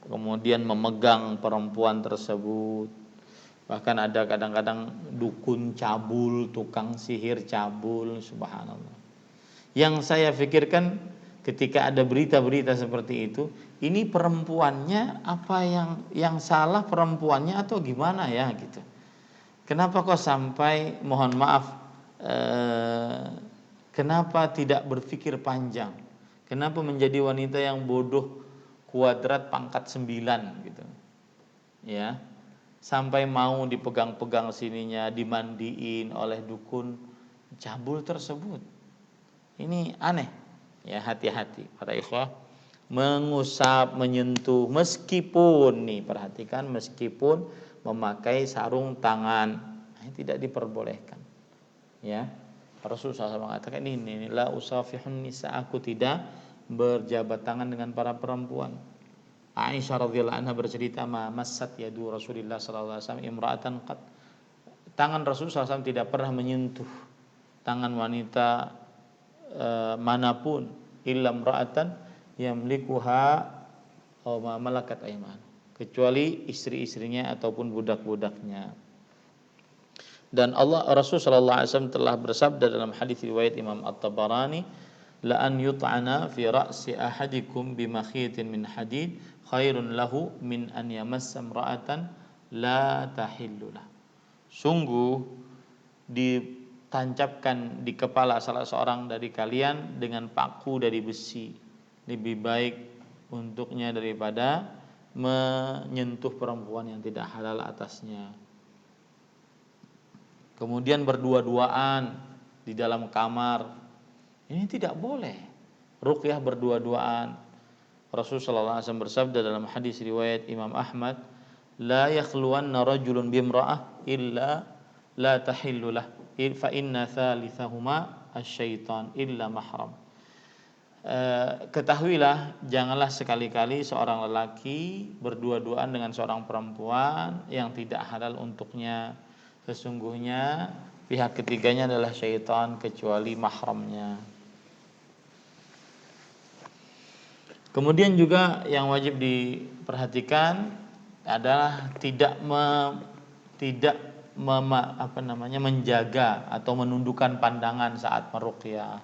A: kemudian memegang perempuan tersebut. Bahkan ada kadang-kadang dukun cabul, tukang sihir cabul, subhanallah. Yang saya pikirkan ketika ada berita-berita seperti itu, ini perempuannya apa yang salah perempuannya atau gimana ya gitu. Kenapa kok sampai mohon maaf kenapa tidak berpikir panjang? Kenapa menjadi wanita yang bodoh kuadrat pangkat 9 gitu. Ya. Sampai mau dipegang-pegang sininya, dimandiin oleh dukun cabul tersebut. Ini aneh. Ya, hati-hati para ikhwah. Mengusap, menyentuh meskipun nih perhatikan meskipun memakai sarung tangan, ini tidak diperbolehkan. Ya. Rasulullah SAW mengatakan ini la usafihun nisa, aku tidak berjabat tangan dengan para perempuan. Aisyah radhiyallahu anha bercerita massat yadu Rasulullah sallallahu alaihi wasallam imra'atan qad. Tangan Rasulullah SAW tidak pernah menyentuh tangan wanita manapun illa imra'atan yamlikuha aw ma malakat ayman, kecuali istri-istrinya ataupun budak-budaknya. Dan Rasul sallallahu alaihi wasallam telah bersabda dalam hadis riwayat Imam At-Tabarani, la an yut'ana fi ra'si ahadikum bimakhitin min hadid khairun lahu min an yamassa imra'atan la tahillulah. Sungguh ditancapkan di kepala salah seorang dari kalian dengan paku dari besi lebih baik untuknya daripada menyentuh perempuan yang tidak halal atasnya. Kemudian berdua-duaan di dalam kamar, ini tidak boleh. Ruqyah berdua-duaan. Rasulullah SAW bersabda dalam hadis riwayat Imam Ahmad, la yakhluwanna rajulun bimra'ah illa la tahillulah fa inna thalithahuma asyaitan illa mahram. Ketahuilah, janganlah sekali-kali seorang lelaki berdua-duaan dengan seorang perempuan yang tidak halal untuknya. Sesungguhnya pihak ketiganya adalah syaitan kecuali mahramnya. Kemudian juga yang wajib diperhatikan adalah tidak menjaga atau menundukkan pandangan saat meruqyah.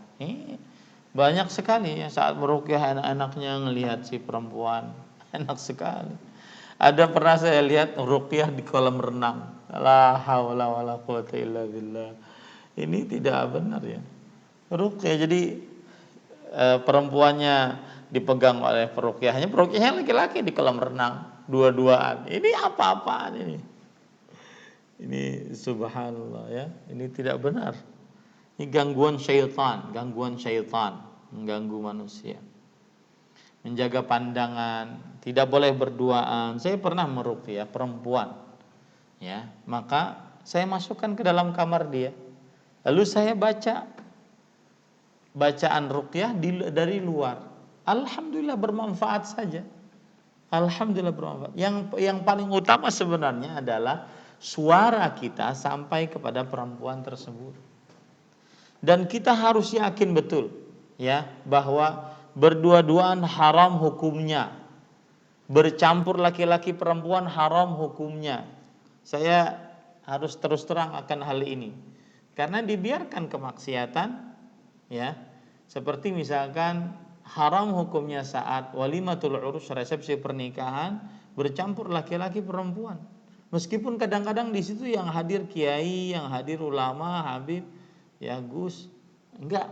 A: Banyak sekali ya saat meruqyah anak-anaknya ngelihat si perempuan, enak sekali. Ada pernah saya lihat ruqyah di kolam renang. La haula wala quwata illa billah. Ini tidak benar ya. Ruqyah jadi perempuannya dipegang oleh peruqyahnya laki-laki di kolam renang dua-duaan. Ini apa-apaan ini? Ini subhanallah ya. Ini tidak benar. Ini gangguan syaitan, mengganggu manusia. Menjaga pandangan, tidak boleh berduaan. Saya pernah meruqyah perempuan, ya, maka saya masukkan ke dalam kamar dia, lalu saya baca bacaan ruqyah dari luar. Alhamdulillah bermanfaat saja. Alhamdulillah bermanfaat. Yang paling utama sebenarnya adalah suara kita sampai kepada perempuan tersebut. Dan kita harus yakin betul, ya, bahwa berdua-duaan haram hukumnya. Bercampur laki-laki perempuan haram hukumnya. Saya harus terus terang akan hal ini. Karena dibiarkan kemaksiatan, ya. Seperti misalkan haram hukumnya saat walimatul urus, resepsi pernikahan, bercampur laki-laki perempuan. Meskipun kadang-kadang di situ yang hadir kiai, yang hadir ulama, habib, ya Gus, enggak,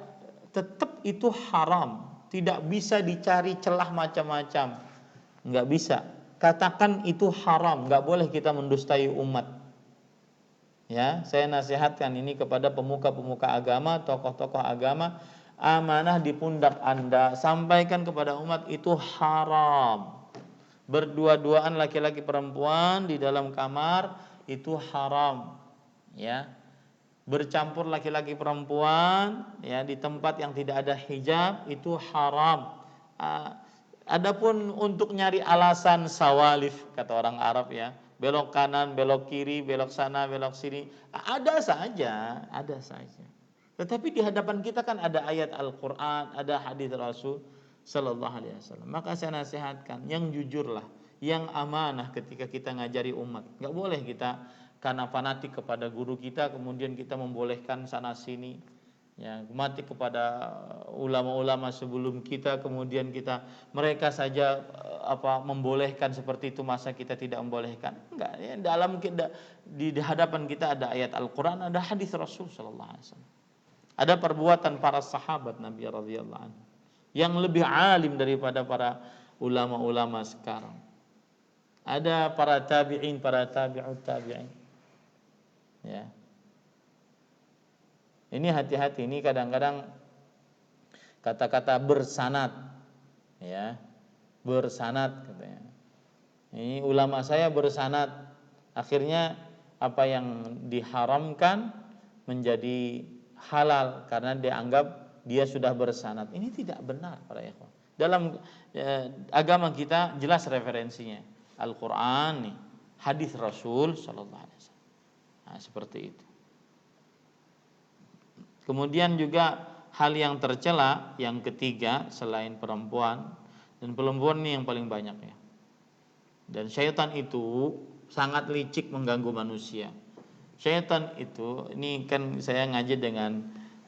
A: tetap itu haram. Tidak bisa dicari celah macam-macam. Enggak bisa. Katakan itu haram, enggak boleh kita mendustai umat. Ya, saya nasihatkan ini kepada pemuka-pemuka agama, tokoh-tokoh agama, amanah di pundak Anda, sampaikan kepada umat itu haram. Berdua-duaan laki-laki perempuan di dalam kamar itu haram. Ya. Bercampur laki-laki perempuan ya di tempat yang tidak ada hijab itu haram. Adapun untuk nyari alasan sawalif, kata orang Arab ya, belok kanan, belok kiri, belok sana, belok sini, ada saja. Tetapi di hadapan kita kan ada ayat Al-Qur'an, ada hadis Rasul sallallahu alaihi wasallam. Maka saya nasihatkan yang jujurlah, yang amanah ketika kita ngajari umat. Enggak boleh kita karena fanatik kepada guru kita kemudian kita membolehkan sana sini, ya, mati kepada ulama-ulama sebelum kita kemudian mereka saja membolehkan seperti itu, masa kita tidak membolehkan? Enggak, ya, di hadapan kita ada ayat Al-Qur'an, ada hadis Rasul sallallahu alaihi wasallam. Ada perbuatan para sahabat Nabi radhiyallahu anhu yang lebih alim daripada para ulama-ulama sekarang. Ada para tabi'in, para tabi'ut tabi'in. Ya. Ini hati-hati, ini kadang-kadang kata-kata bersanad, ya, bersanad katanya. Ini ulama saya bersanad, akhirnya apa yang diharamkan menjadi halal karena dianggap dia sudah bersanad. Ini tidak benar para ikhwan. Dalam agama kita jelas referensinya Al-Qur'an nih, hadis Rasul sallallahu alaihi wasallam. Nah, seperti itu. Kemudian juga hal yang tercela yang ketiga selain perempuan, dan perempuan ini yang paling banyak ya. Dan syaitan itu sangat licik mengganggu manusia. Syaitan itu, ini kan saya ngaji dengan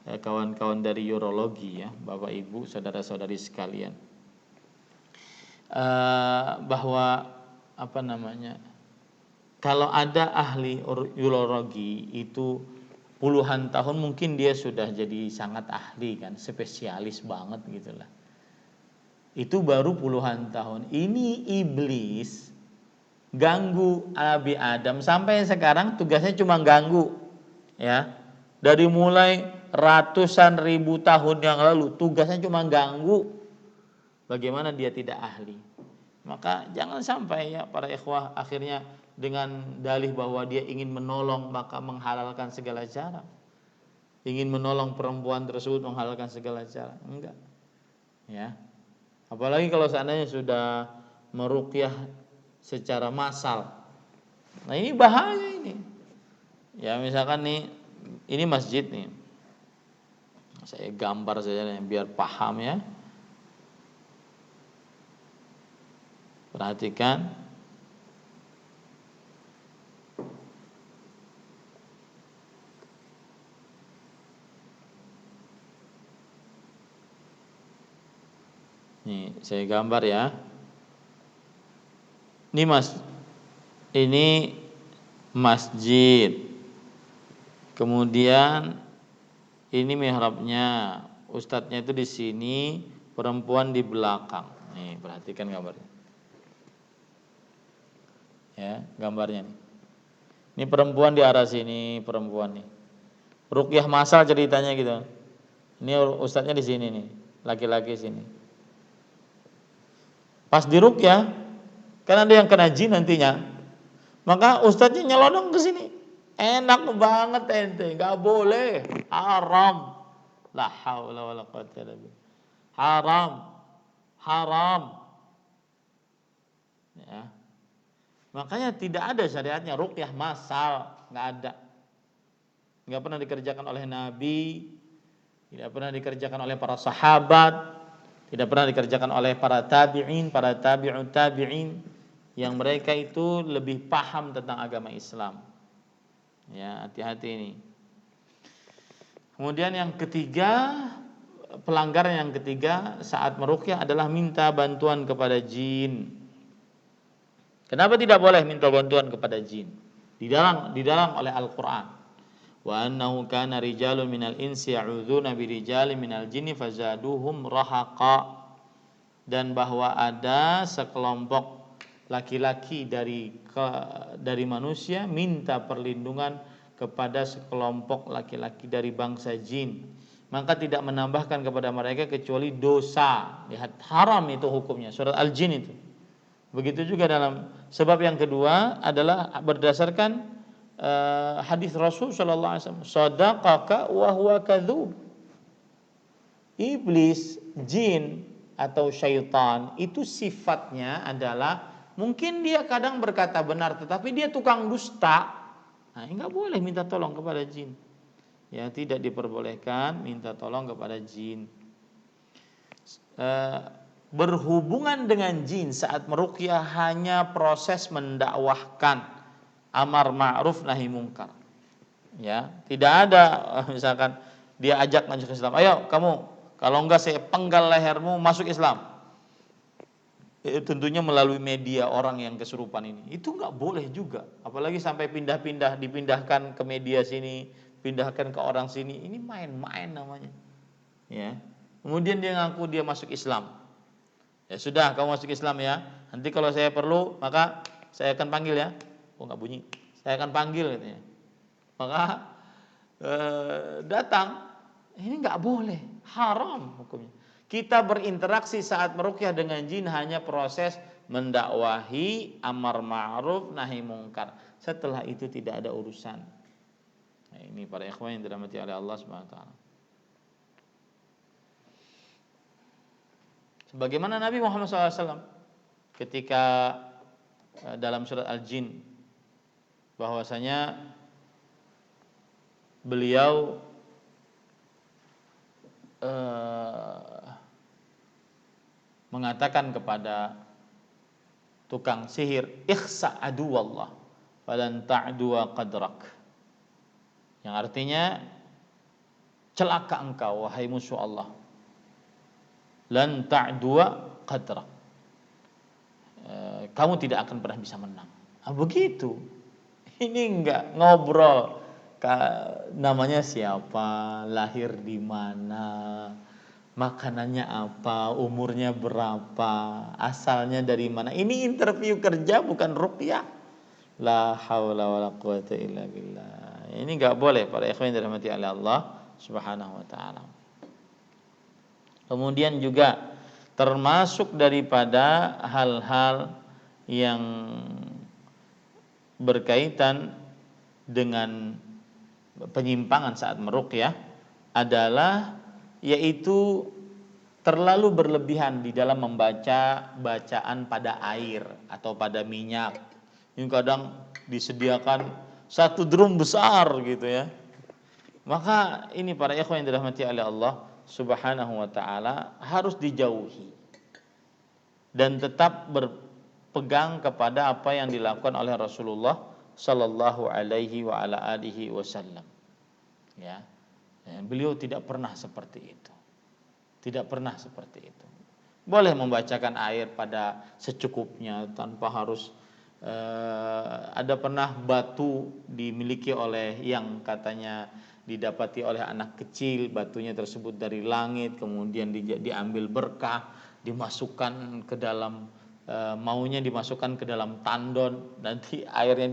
A: kawan-kawan dari urologi ya, Bapak Ibu, saudara-saudari sekalian. Bahwa apa namanya? Kalau ada ahli urologi itu puluhan tahun, mungkin dia sudah jadi sangat ahli kan, spesialis banget gitulah. Itu baru puluhan tahun. Ini iblis ganggu Nabi Adam sampai sekarang tugasnya cuma ganggu. Ya. Dari mulai ratusan ribu tahun yang lalu tugasnya cuma ganggu. Bagaimana dia tidak ahli? Maka jangan sampai ya para ikhwah akhirnya dengan dalih bahwa dia ingin menolong maka menghalalkan segala cara. Ingin menolong perempuan tersebut menghalalkan segala cara. Enggak. Ya. Apalagi kalau seandainya sudah meruqyah secara massal. Nah, ini bahaya ini. Ya, misalkan nih ini masjid nih. Saya gambar saja nih biar paham ya. Perhatikan. Nih, saya gambar ya. Ini masjid. Kemudian ini mihrabnya. Ustadznya itu di sini, perempuan di belakang. Nih, perhatikan gambarnya. Ya, gambarnya nih. Ini perempuan di arah sini, perempuan nih. Ruqyah massal ceritanya gitu. Ini ustadznya di sini nih, laki-laki sini. Pas diruqyah, kan ada yang kena jin nantinya. Maka ustadznya nyelonong ke sini. Enak banget ente, enggak boleh, haram. La haula wala quwwata illa billah. Haram. Haram. Ya. Makanya tidak ada syariatnya ruqyah massal, enggak ada. Enggak pernah dikerjakan oleh Nabi, tidak pernah dikerjakan oleh para sahabat, tidak pernah dikerjakan oleh para tabi'in, para tabi'ut tabi'in yang mereka itu lebih paham tentang agama Islam. Ya, hati-hati ini. Kemudian yang ketiga, pelanggaran yang ketiga saat meruqyah adalah minta bantuan kepada jin. Kenapa tidak boleh minta bantuan kepada jin? Dilarang oleh Al-Qur'an. Wa annahu kana rijalun minal insi ya'udzuna birijalin minal jinni fazaduhum rahaqa. Dan bahwa ada sekelompok laki-laki dari manusia minta perlindungan kepada sekelompok laki-laki dari bangsa jin, maka tidak menambahkan kepada mereka kecuali dosa. Lihat, haram itu hukumnya, surat Al-Jin itu. Begitu juga dalam sebab yang kedua adalah berdasarkan hadis Rasul sallallahu alaihi wasallam, sadaqaka wa huwa kadzub. Iblis, jin atau syaitan itu sifatnya adalah mungkin dia kadang berkata benar tetapi dia tukang dusta. Nah, enggak boleh minta tolong kepada jin. Ya, tidak diperbolehkan minta tolong kepada jin. Berhubungan dengan jin saat meruqyah hanya proses mendakwahkan amar ma'ruf nahi mungkar. Ya, tidak ada misalkan dia ajak masuk Islam. Ayo kamu, kalau enggak saya penggal lehermu masuk Islam. Tentunya melalui media orang yang kesurupan ini. Itu enggak boleh juga. Apalagi sampai dipindahkan ke media sini, pindahkan ke orang sini. Ini main-main namanya. Ya. Kemudian dia ngaku dia masuk Islam. Ya sudah, kamu masuk Islam ya. Nanti kalau saya perlu, maka saya akan panggil ya. Oh enggak bunyi. Saya akan panggil katanya. Maka datang. Ini enggak boleh, haram hukumnya. Kita berinteraksi saat meruqyah dengan jin hanya proses mendakwahi amar ma'ruf nahi mungkar. Setelah itu tidak ada urusan. Nah, ini para ikhwan yang dirahmati oleh Allah Subhanahu wa taala. Sebagaimana Nabi Muhammad SAW ketika dalam surat Al-Jin bahwasanya beliau mengatakan kepada tukang sihir, ikhsa aduwallah falan ta'dua qadrak. Yang artinya celaka engkau wahai musuh Allah. Lan ta'dua qadrak. Kamu tidak akan pernah bisa menang. Begitu. Ini enggak ngobrol. Namanya siapa, lahir di mana, makanannya apa, umurnya berapa, asalnya dari mana. Ini interview kerja bukan ruqyah. La haula wala quwata illa billah. Ini enggak boleh para ikhwan yang dirahmati oleh Allah Subhanahu wa taala. Kemudian juga termasuk daripada hal-hal yang berkaitan dengan penyimpangan saat meruqyah adalah yaitu terlalu berlebihan di dalam membaca bacaan pada air atau pada minyak. Ini kadang disediakan satu drum besar gitu ya. Maka ini para ikhwan yang dirahmati oleh Allah Subhanahu wa taala harus dijauhi dan tetap berpegang kepada apa yang dilakukan oleh Rasulullah sallallahu alaihi wa ala alihi wasallam. Ya. Beliau tidak pernah seperti itu. Tidak pernah seperti itu. Boleh membacakan air pada secukupnya tanpa harus ada pernah batu dimiliki oleh yang katanya didapati oleh anak kecil, batunya tersebut dari langit, kemudian diambil berkah, dimasukkan ke dalam maunya dimasukkan ke dalam tandon, nanti airnya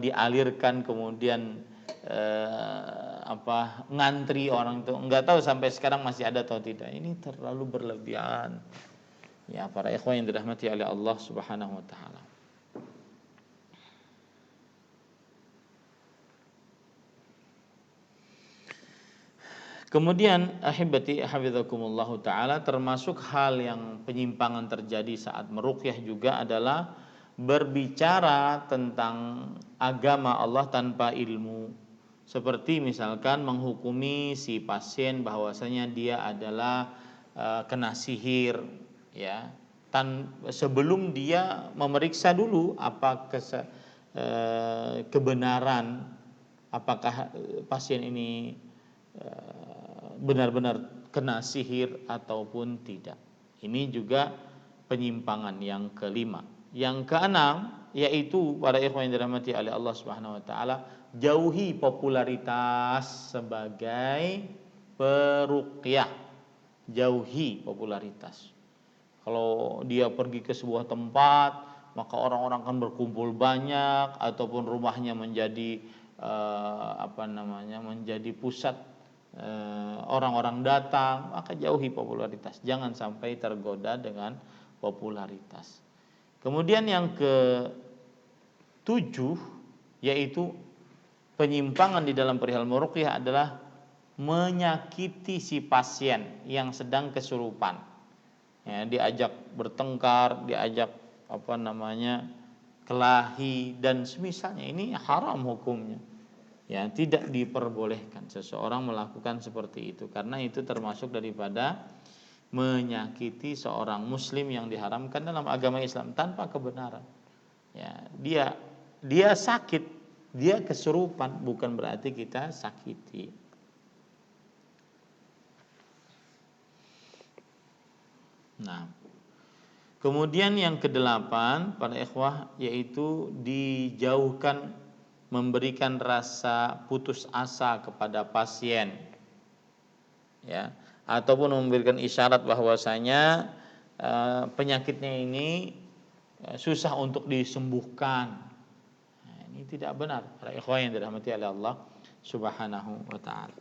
A: dialirkan, kemudian ngantri orang itu, nggak tahu sampai sekarang masih ada atau tidak. Ini terlalu berlebihan ya para ikhwan yang dirahmati oleh Allah Subhanahu wa taala. Kemudian ahibati hafizakumullahu taala, termasuk hal yang penyimpangan terjadi saat meruqyah juga adalah berbicara tentang agama Allah tanpa ilmu. Seperti misalkan menghukumi si pasien bahwasanya dia adalah kena sihir ya. Sebelum dia memeriksa dulu apa kebenaran apakah pasien ini benar-benar kena sihir ataupun tidak. Ini juga penyimpangan yang kelima. Yang keenam yaitu para ikhwan yang dirahmati oleh Allah Subhanahu wa taala, jauhi popularitas sebagai peruqyah. Jauhi popularitas. Kalau dia pergi ke sebuah tempat, maka orang-orang akan berkumpul banyak ataupun rumahnya menjadi menjadi pusat orang-orang datang, maka jauhi popularitas. Jangan sampai tergoda dengan popularitas. Kemudian yang ke-7 yaitu penyimpangan di dalam perihal meruqyah adalah menyakiti si pasien yang sedang kesurupan. Ya, diajak bertengkar, diajak kelahi dan semisalnya, ini haram hukumnya. Ya, tidak diperbolehkan seseorang melakukan seperti itu karena itu termasuk daripada menyakiti seorang muslim yang diharamkan dalam agama Islam tanpa kebenaran. Ya, dia sakit, dia kesurupan, bukan berarti kita sakiti. Nah, kemudian yang ke-8 para ikhwah yaitu dijauhkan memberikan rasa putus asa kepada pasien ya, ataupun memberikan isyarat bahwasanya penyakitnya ini susah untuk disembuhkan. Nah, ini tidak benar para ikhwan yang dirahmati oleh Allah Subhanahu wa taala.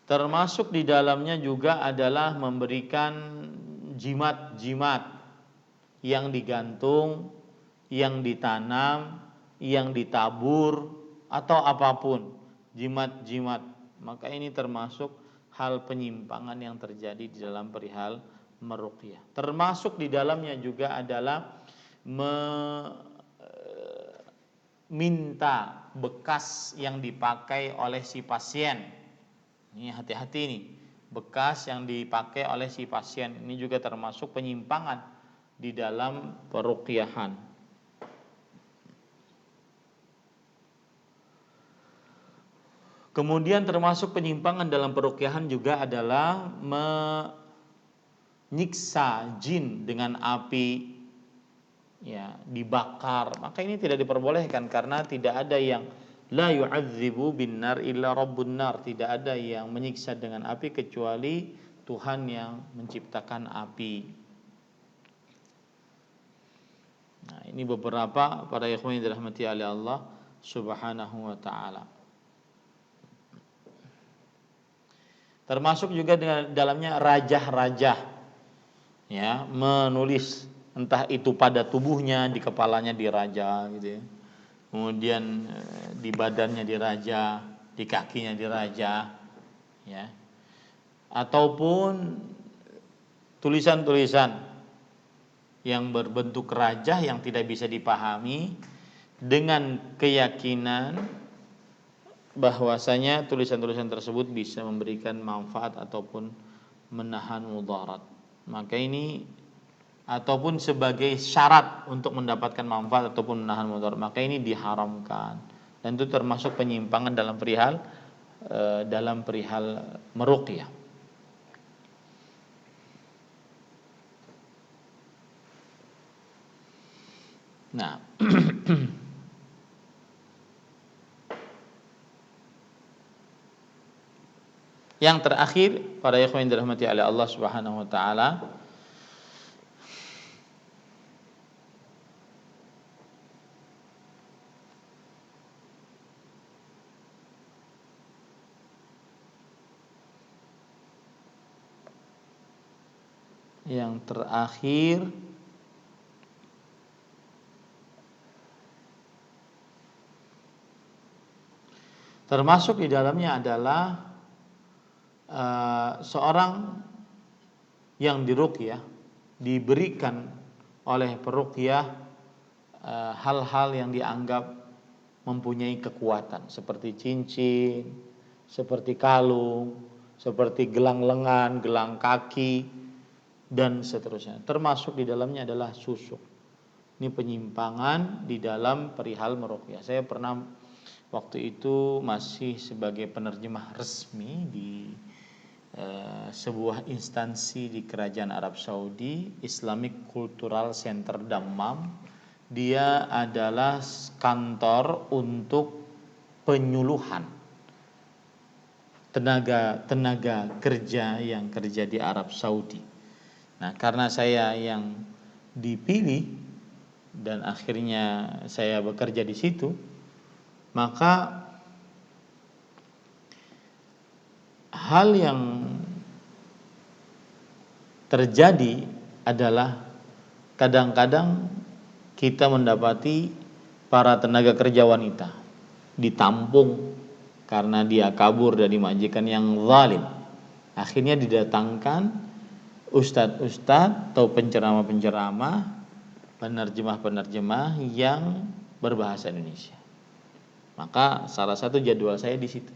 A: Termasuk di dalamnya juga adalah memberikan jimat-jimat yang digantung, yang ditanam, yang ditabur atau apapun, jimat-jimat. Maka ini termasuk hal penyimpangan yang terjadi di dalam perihal meruqyah. Termasuk di dalamnya juga adalah minta bekas yang dipakai oleh si pasien. Ini hati-hati nih. Bekas yang dipakai oleh si pasien ini juga termasuk penyimpangan di dalam peruqyahan. Kemudian termasuk penyimpangan dalam peruqyahan juga adalah menyiksa jin dengan api, ya, dibakar. Maka ini tidak diperbolehkan karena tidak ada yang la yu'adzibu binnar illa rabbun nar, tidak ada yang menyiksa dengan api kecuali Tuhan yang menciptakan api. Nah, ini beberapa para ikhwan yang dirahmati oleh Allah Subhanahu wa taala. Termasuk juga dengan dalamnya rajah-rajah, ya, menulis entah itu pada tubuhnya, di kepalanya dirajah gitu ya. Kemudian di badannya dirajah, di kakinya dirajah, ya. Ataupun tulisan-tulisan yang berbentuk rajah yang tidak bisa dipahami dengan keyakinan bahwasanya tulisan-tulisan tersebut bisa memberikan manfaat ataupun menahan mudarat. Maka ini ataupun sebagai syarat untuk mendapatkan manfaat ataupun menahan mudarat, maka ini diharamkan. Dan itu termasuk penyimpangan dalam perihal meruqyah. Nah, yang terakhir, para ikhwan yang dirahmati oleh Allah Subhanahu wa taala, termasuk di dalamnya adalah seorang yang diruqyah diberikan oleh peruqyah hal-hal yang dianggap mempunyai kekuatan seperti cincin, seperti kalung, seperti gelang lengan, gelang kaki, dan seterusnya. Termasuk di dalamnya adalah susuk. Ini penyimpangan di dalam perihal meruqyah. Saya pernah waktu itu masih sebagai penerjemah resmi di sebuah instansi di Kerajaan Arab Saudi, Islamic Cultural Center Dammam. Dia adalah kantor untuk penyuluhan tenaga kerja yang kerja di Arab Saudi. Nah, karena saya yang dipilih dan akhirnya saya bekerja di situ, maka hal yang terjadi adalah kadang-kadang kita mendapati para tenaga kerja wanita ditampung karena dia kabur dari majikan yang zalim. Akhirnya didatangkan ustadz-ustadz atau penceramah-penceramah, penerjemah-penerjemah yang berbahasa Indonesia. Maka salah satu jadwal saya di situ.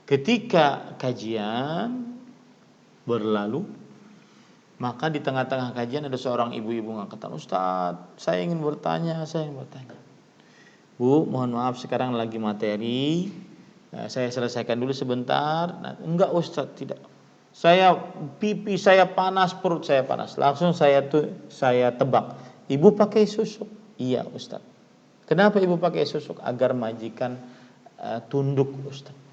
A: Ketika kajian berlalu, maka di tengah-tengah kajian ada seorang ibu-ibu ngangkat, "Ustadz, saya ingin bertanya. Bu, mohon maaf sekarang lagi materi, saya selesaikan dulu sebentar." Nah, enggak Ustadz, tidak. Pipi saya panas, perut saya panas. Langsung saya tebak. Ibu pakai susuk? Iya Ustadz. Kenapa ibu pakai susuk? Agar majikan tunduk Ustadz.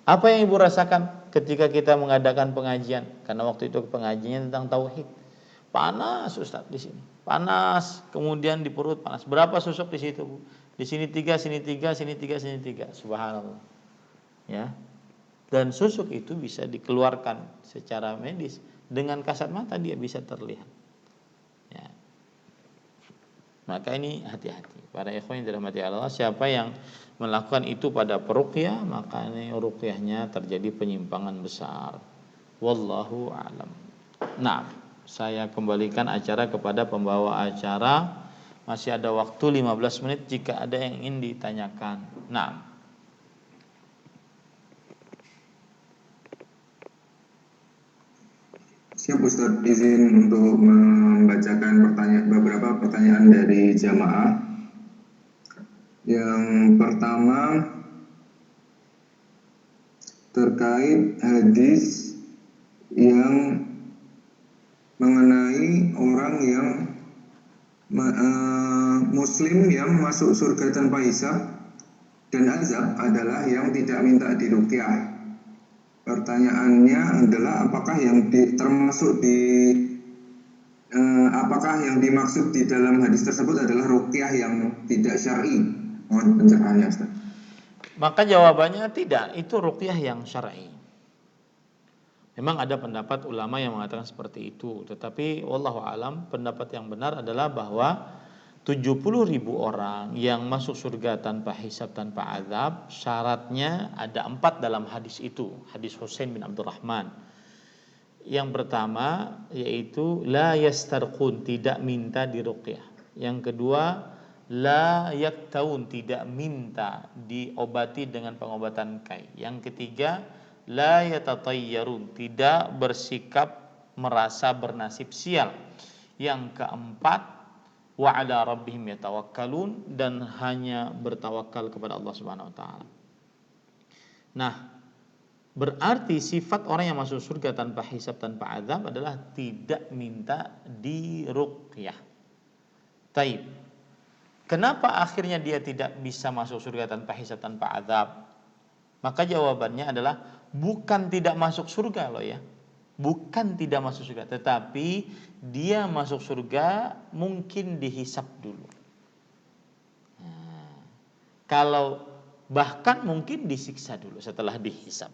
A: Apa yang ibu rasakan ketika kita mengadakan pengajian? Karena waktu itu pengajiannya tentang tauhid. Panas Ustaz di sini. Panas, kemudian di perut panas. Berapa susuk di situ, Bu? Di sini 3, sini 3, sini 3, sini 3. Subhanallah. Ya. Dan susuk itu bisa dikeluarkan secara medis. Dengan kasat mata dia bisa terlihat. Ya. Maka ini hati-hati. Para ikhwan yang dirahmati Allah, siapa yang melakukan itu pada peruqyah, maka ini ruqyahnya terjadi penyimpangan besar. Wallahu a'lam. Nah, saya kembalikan acara kepada pembawa acara. Masih ada waktu 15 menit jika ada yang ingin ditanyakan. Nah,
B: siap Ustadz, izin untuk membacakan beberapa pertanyaan dari jamaah. Yang pertama terkait hadis yang mengenai orang yang muslim yang masuk surga tanpa hisab dan azab adalah yang tidak minta diruqyah. Pertanyaannya adalah apakah yang apakah yang dimaksud di dalam hadis tersebut adalah ruqyah yang tidak syar'i? Mohon pencerahannya, Ustaz.
A: maka jawabannya tidak, itu ruqyah yang syar'i. Memang ada pendapat ulama yang mengatakan seperti itu, tetapi wallahu alam pendapat yang benar adalah bahwa 70.000 orang yang masuk surga tanpa hisab, tanpa azab, syaratnya ada 4 dalam hadis itu. Hadis Husain bin Abdurrahman. Yang pertama yaitu la yastarqun, tidak minta diruqyah. Yang kedua la yaktaun, tidak minta diobati dengan pengobatan kai. Yang ketiga la yatatayyarun, tidak bersikap merasa bernasib sial. Yang keempat wa ala rabbihim yatawakkalun, dan hanya bertawakal kepada Allah Subhanahu wa taala. Nah, berarti sifat orang yang masuk surga tanpa hisab, tanpa azab adalah tidak minta diruqyah. Taib. Kenapa akhirnya dia tidak bisa masuk surga tanpa hisab, tanpa azab? Maka jawabannya adalah bukan tidak masuk surga loh ya. Bukan tidak masuk surga, tetapi dia masuk surga mungkin dihisap dulu. Nah, kalau bahkan mungkin disiksa dulu setelah dihisap.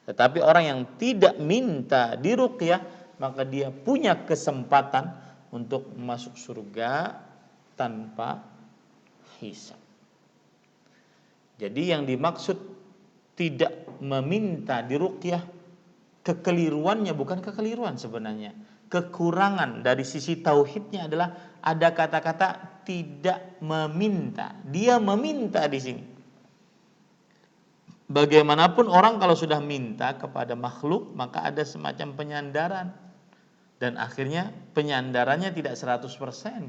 A: Tetapi orang yang tidak minta diruqyah, maka dia punya kesempatan untuk masuk surga tanpa hisap. Jadi yang dimaksud tidak meminta diruqyah, kekeliruannya bukan kekeliruan sebenarnya. Kekurangan dari sisi tauhidnya adalah ada kata-kata tidak meminta. Dia meminta di sini. Bagaimanapun orang kalau sudah minta kepada makhluk, maka ada semacam penyandaran. Dan akhirnya penyandarannya tidak 100%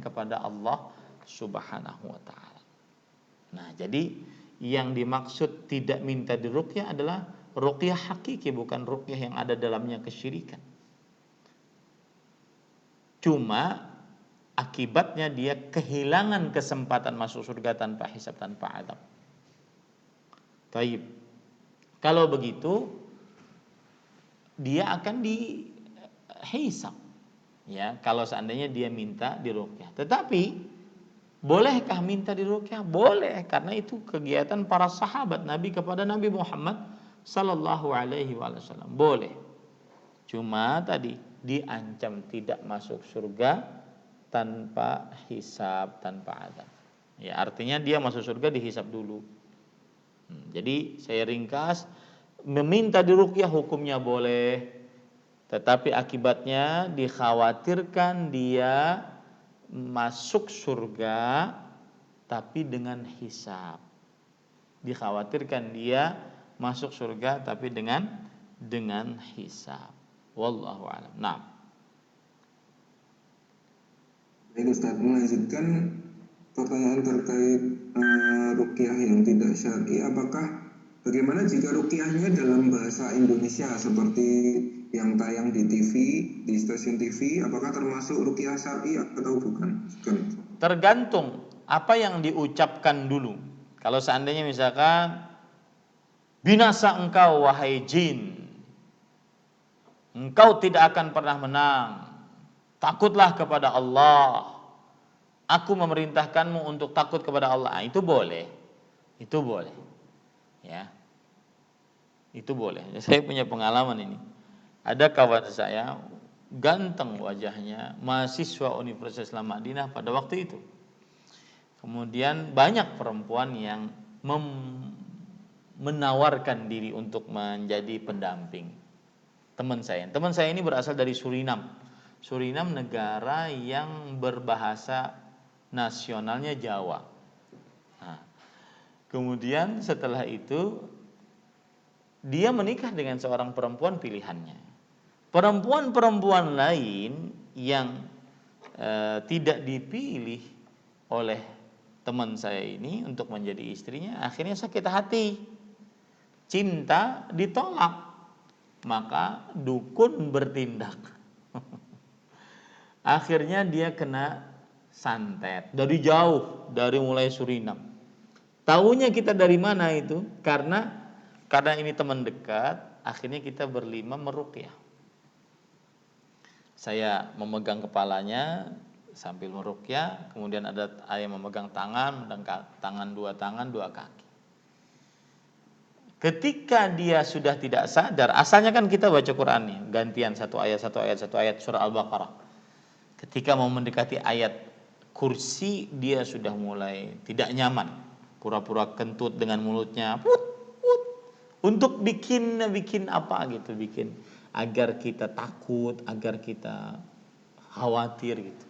A: kepada Allah Subhanahu wa taala. Nah, jadi yang dimaksud tidak minta diruqyah adalah ruqyah hakiki, bukan ruqyah yang ada dalamnya kesyirikan. Cuma akibatnya dia kehilangan kesempatan masuk surga tanpa hisab, tanpa azab. Taib. Kalau begitu dia akan dihisab. Ya, kalau seandainya dia minta diruqyah. Tetapi bolehkah minta diruqyah? Boleh, karena itu kegiatan para sahabat Nabi kepada Nabi Muhammad sallallahu alaihi wasallam. Boleh. Cuma tadi diancam tidak masuk surga tanpa hisab, tanpa azab. Ya, artinya dia masuk surga dihisab dulu. Jadi saya ringkas, meminta diruqyah hukumnya boleh, tetapi akibatnya dikhawatirkan dia masuk surga tapi dengan hisab. Dikhawatirkan dia masuk surga tapi dengan hisab. Wallahu a'lam. Nah.
B: Baik Ustaz, melanjutkan pertanyaan terkait ruqyah yang tidak syar'i, bagaimana jika ruqyahnya dalam bahasa Indonesia seperti yang tayang di TV, di stasiun TV, apakah termasuk ruqyah syar'i atau bukan?
A: Tergantung apa yang diucapkan dulu. Kalau seandainya misalkan binasa engkau wahai jin, engkau tidak akan pernah menang, takutlah kepada Allah, aku memerintahkanmu untuk takut kepada Allah. Itu boleh. Itu boleh. Ya. Itu boleh. Saya punya pengalaman ini. Ada kawan saya, ganteng wajahnya, mahasiswa Universitas Islam Madinah pada waktu itu. Kemudian banyak perempuan yang menawarkan diri untuk menjadi pendamping teman saya. Teman saya ini berasal dari Surinam. Surinam negara yang berbahasa nasionalnya Jawa. Nah, kemudian setelah itu dia menikah dengan seorang perempuan pilihannya. Perempuan-perempuan lain yang tidak dipilih oleh teman saya ini untuk menjadi istrinya, akhirnya sakit hati. Cinta ditolak. Maka dukun bertindak. Akhirnya dia kena santet dari jauh, dari mulai Surinam. Taunya kita dari mana itu? Karena ini teman dekat, akhirnya kita berlima meruqyah. Saya memegang kepalanya sambil meruqyah, kemudian ada yang memegang tangan, dua tangan, dua kaki. Ketika dia sudah tidak sadar, asalnya kan kita baca Quran nih, gantian satu ayat surah Al-Baqarah. Ketika mau mendekati ayat kursi, dia sudah mulai tidak nyaman, pura-pura kentut dengan mulutnya, untuk bikin apa gitu, bikin agar kita takut, agar kita khawatir gitu.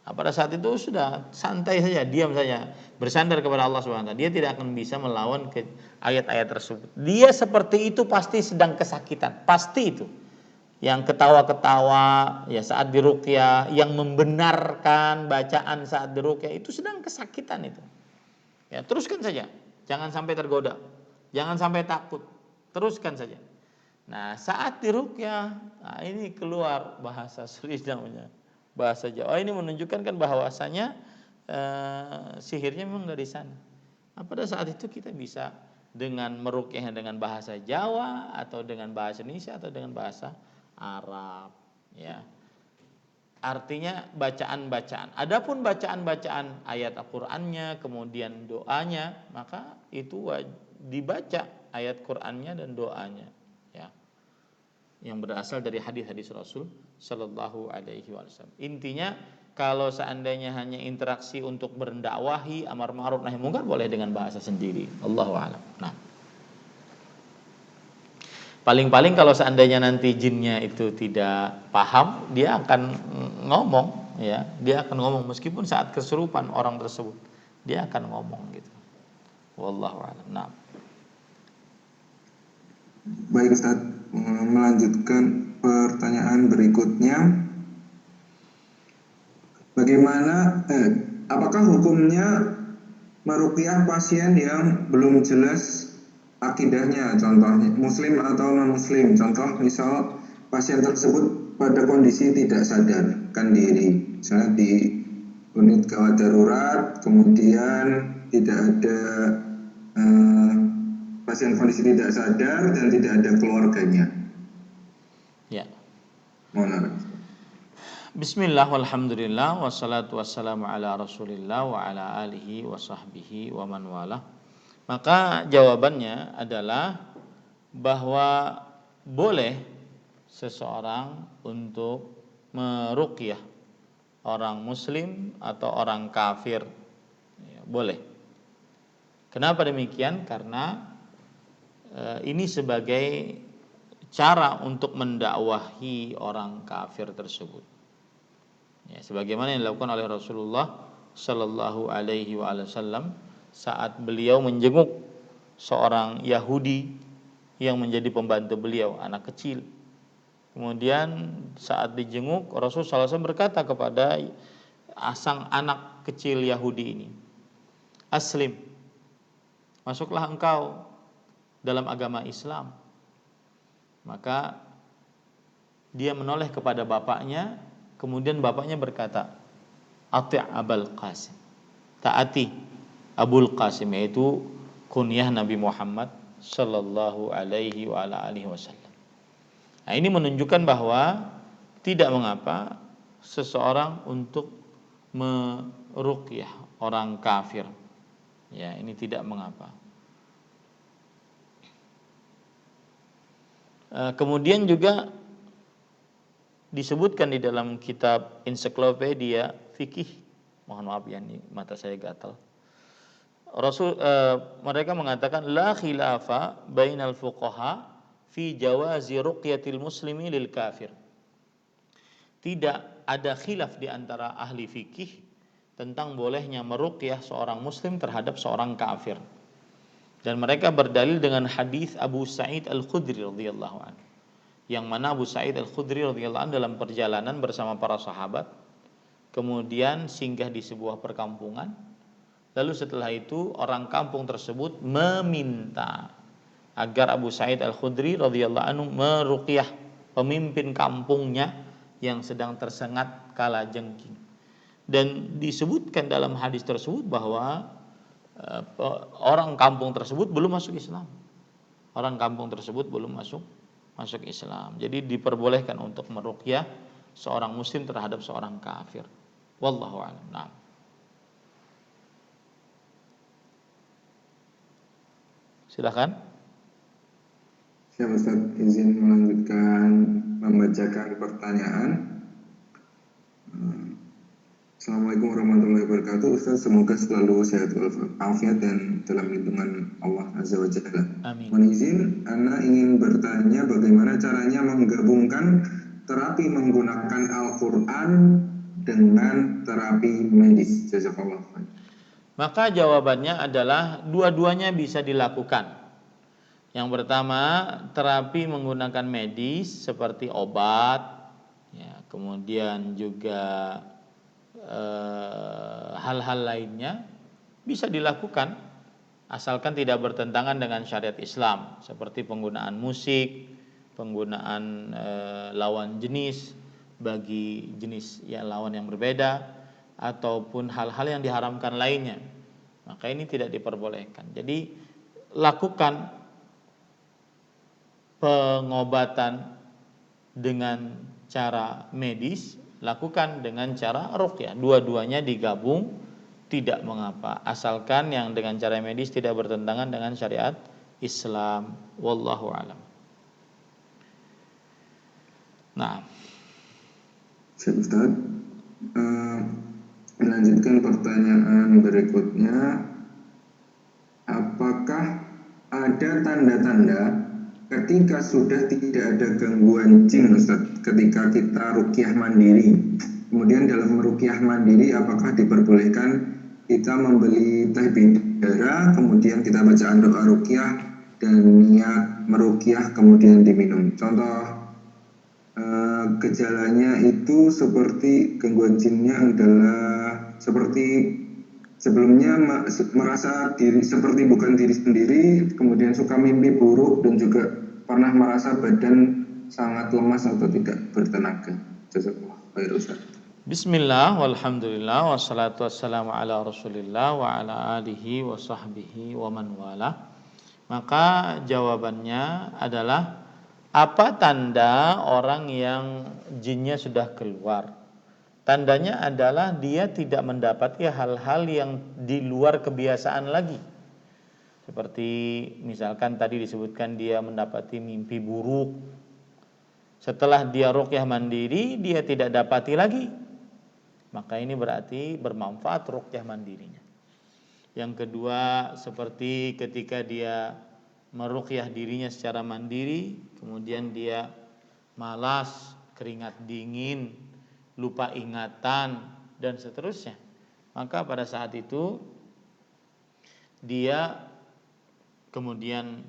A: Nah, pada saat itu sudah santai saja, diam saja, bersandar kepada Allah SWT. Dia tidak akan bisa melawan ke ayat-ayat tersebut. Dia seperti itu pasti sedang kesakitan, pasti itu. Yang ketawa-ketawa ya saat diruqyah, yang membenarkan bacaan saat diruqyah itu sedang kesakitan itu. Ya, teruskan saja, jangan sampai tergoda, jangan sampai takut, teruskan saja. Nah, saat diruqyah, nah ini keluar bahasa Surinamnya, bahasa Jawa. Ini menunjukkan kan bahwasanya sihirnya memang dari sana. Nah, pada saat itu kita bisa dengan meruqyahnya dengan bahasa Jawa atau dengan bahasa Indonesia atau dengan bahasa Arab, ya. Artinya bacaan-bacaan. Adapun bacaan-bacaan ayat Al-Qur'annya, kemudian doanya, maka itu dibaca ayat Qur'annya dan doanya, ya. Yang berasal dari hadis-hadis Rasul sallallahu alaihi wasallam. Intinya kalau seandainya hanya interaksi untuk berdakwahi amar ma'ruf nahi munkar boleh dengan bahasa sendiri. Allahu a'lam. Nah, paling-paling kalau seandainya nanti jinnya itu tidak paham, dia akan ngomong, ya. Dia akan ngomong meskipun saat kesurupan orang tersebut, dia akan ngomong gitu. Wallahu a'lam. Nah.
B: Baik Ustaz, melanjutkan pertanyaan berikutnya. Bagaimana apakah hukumnya meruqyah pasien yang belum jelas akidahnya, contohnya muslim atau non muslim? Contoh misal pasien tersebut pada kondisi tidak sadarkan diri, misalnya di unit gawat darurat, kemudian tidak ada pasien kondisi tidak sadar dan tidak ada keluarganya.
A: Ya.
B: Mohon.
A: Bismillah walhamdulillah wassalatu wassalamu ala Rasulillah wa ala alihi wa sahbihi wa man walah. Maka jawabannya adalah bahwa boleh seseorang untuk meruqyah orang muslim atau orang kafir, ya, boleh. Kenapa demikian? Karena ini sebagai cara untuk mendakwahi orang kafir tersebut. Ya, sebagaimana yang dilakukan oleh Rasulullah Shallallahu Alaihi Wasallam saat beliau menjenguk seorang Yahudi yang menjadi pembantu beliau, anak kecil. Kemudian saat dijenguk, Rasulullah SAW berkata kepada sang anak kecil Yahudi ini, "Aslim, masuklah engkau dalam agama Islam." Maka dia menoleh kepada bapaknya. Kemudian bapaknya berkata, "Ati' Abul Qasim." Taati Abul Qasim, yaitu kunyah Nabi Muhammad sallallahu alaihi wa ala alihi wasallam. Nah, ini menunjukkan bahwa tidak mengapa seseorang untuk meruqyah orang kafir. Ya, ini tidak mengapa. Kemudian juga disebutkan di dalam kitab ensiklopedia fikih Mohon maaf ya, ini mata saya gatal. Mereka mengatakan la khilafa bainal fuqaha fi jawazi ruqyatil muslimi lil kafir. Tidak ada khilaf di antara ahli fikih tentang bolehnya meruqyah seorang muslim terhadap seorang kafir. Dan mereka berdalil dengan hadis Abu Sa'id Al-Khudri radhiyallahu anhu. Yang mana Abu Sa'id Al-Khudri radhiyallahu anhu dalam perjalanan bersama para sahabat kemudian singgah di sebuah perkampungan. Lalu setelah itu orang kampung tersebut meminta agar Abu Sa'id Al-Khudri radhiyallahu anhu meruqyah pemimpin kampungnya yang sedang tersengat kalajengking. Dan disebutkan dalam hadis tersebut bahwa orang kampung tersebut belum masuk Islam. Orang kampung tersebut belum masuk Islam. Jadi diperbolehkan untuk meruqyah seorang muslim terhadap seorang kafir. Wallahu a'lam. Nah. Silakan.
B: Saya Ustaz izin melanjutkan membacakan pertanyaan. Assalamualaikum warahmatullahi wabarakatuh. Ustaz, semoga selalu sehat walafiat dan dalam lindungan Allah Azza wa Jalla.
A: Amin.
B: Mohon izin, Ana ingin bertanya bagaimana caranya menggabungkan terapi menggunakan Al-Quran dengan terapi medis. Jazakallah khair.
A: Maka jawabannya adalah dua-duanya bisa dilakukan. Yang pertama, terapi menggunakan medis seperti obat, ya, kemudian juga hal-hal lainnya bisa dilakukan asalkan tidak bertentangan dengan syariat Islam, seperti penggunaan musik, penggunaan lawan jenis bagi jenis lawan yang berbeda, ataupun hal-hal yang diharamkan lainnya, maka ini tidak diperbolehkan. Jadi lakukan pengobatan dengan cara medis, lakukan dengan cara ruqyah. Dua-duanya digabung tidak mengapa, asalkan yang dengan cara medis tidak bertentangan dengan syariat Islam. Wallahu a'lam. Nah,
B: Ustaz, melanjutkan pertanyaan berikutnya, apakah ada tanda-tanda ketika sudah tidak ada gangguan jin, Ustaz, ketika kita ruqyah mandiri? Kemudian dalam meruqyah mandiri apakah diperbolehkan kita membeli teh bidara, kemudian kita bacaan doa ruqyah dan niat meruqyah kemudian diminum? Contoh gejalanya itu seperti gangguan jinnya adalah seperti sebelumnya merasa diri seperti bukan diri sendiri, kemudian suka mimpi buruk dan juga pernah merasa badan sangat lemas atau tidak bertenaga. Jazakallah khair, Ustaz.
A: Bismillah, walhamdulillah, wassalatu wassalamu ala rasulillah wa ala alihi wa sahbihi wa man wala. Maka jawabannya adalah, apa tanda orang yang jinnya sudah keluar? Tandanya adalah dia tidak mendapati hal-hal yang di luar kebiasaan lagi. Seperti misalkan tadi disebutkan dia mendapati mimpi buruk. Setelah dia ruqyah mandiri, dia tidak dapati lagi. Maka ini berarti bermanfaat ruqyah mandirinya. Yang kedua, seperti ketika dia meruqyah dirinya secara mandiri, kemudian dia malas, keringat dingin, lupa ingatan, dan seterusnya. Maka pada saat itu dia kemudian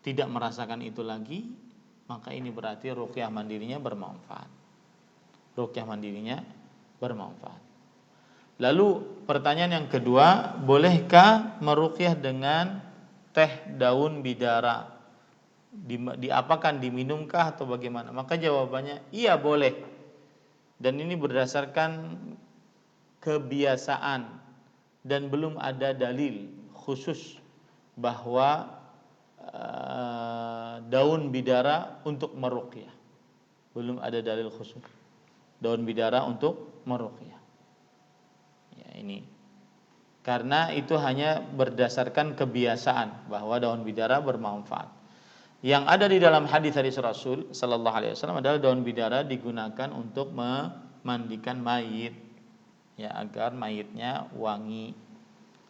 A: tidak merasakan itu lagi, maka ini berarti ruqyah mandirinya bermanfaat. Ruqyah mandirinya bermanfaat. Lalu pertanyaan yang kedua, bolehkah meruqyah dengan teh daun bidara? Diapakan, diminumkah atau bagaimana? Maka jawabannya iya, boleh. Dan ini berdasarkan kebiasaan dan belum ada dalil khusus bahwa daun bidara untuk meruqyah. Belum ada dalil khusus daun bidara untuk meruqyah. Ya, ini karena itu hanya berdasarkan kebiasaan bahwa daun bidara bermanfaat. Yang ada di dalam hadis Rasul sallallahu alaihi wasallam adalah daun bidara digunakan untuk memandikan mayit. ya, agar mayitnya wangi.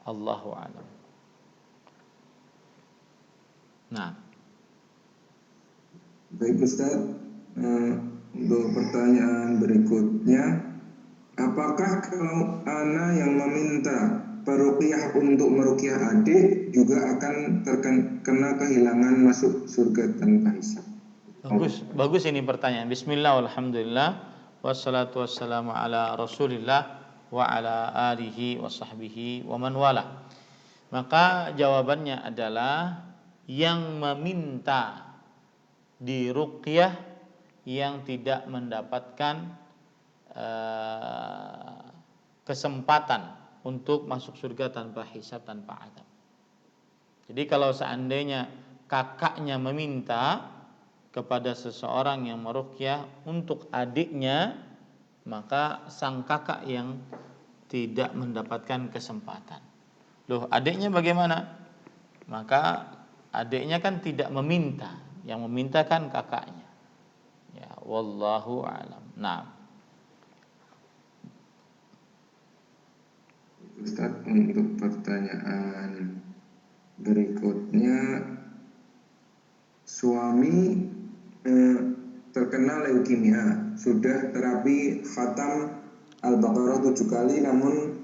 A: Allahu a'lam. Nah,
B: Baik Ustaz, untuk pertanyaan berikutnya, apakah kalau ana yang meminta peruqyah untuk meruqyah adik juga akan terkena kehilangan masuk surga tanpa hisab?
A: bagus ini pertanyaan. Bismillah, alhamdulillah, wassalatu wassalamu ala Rasulillah wa ala alihi wa sahbihi wa man wala. Maka jawabannya adalah yang meminta diruqyah yang tidak mendapatkan kesempatan untuk masuk surga tanpa hisab, tanpa azab. Jadi kalau seandainya kakaknya meminta kepada seseorang yang meruqyah untuk adiknya, maka sang kakak yang tidak mendapatkan kesempatan. Loh, adiknya bagaimana? Maka adiknya kan tidak meminta, yang meminta kan kakaknya. Ya, wallahu a'lam. Nah,
B: Ustaz, untuk pertanyaan berikutnya, suami terkena leukemia, sudah terapi khatam Al-Baqarah 7 kali, namun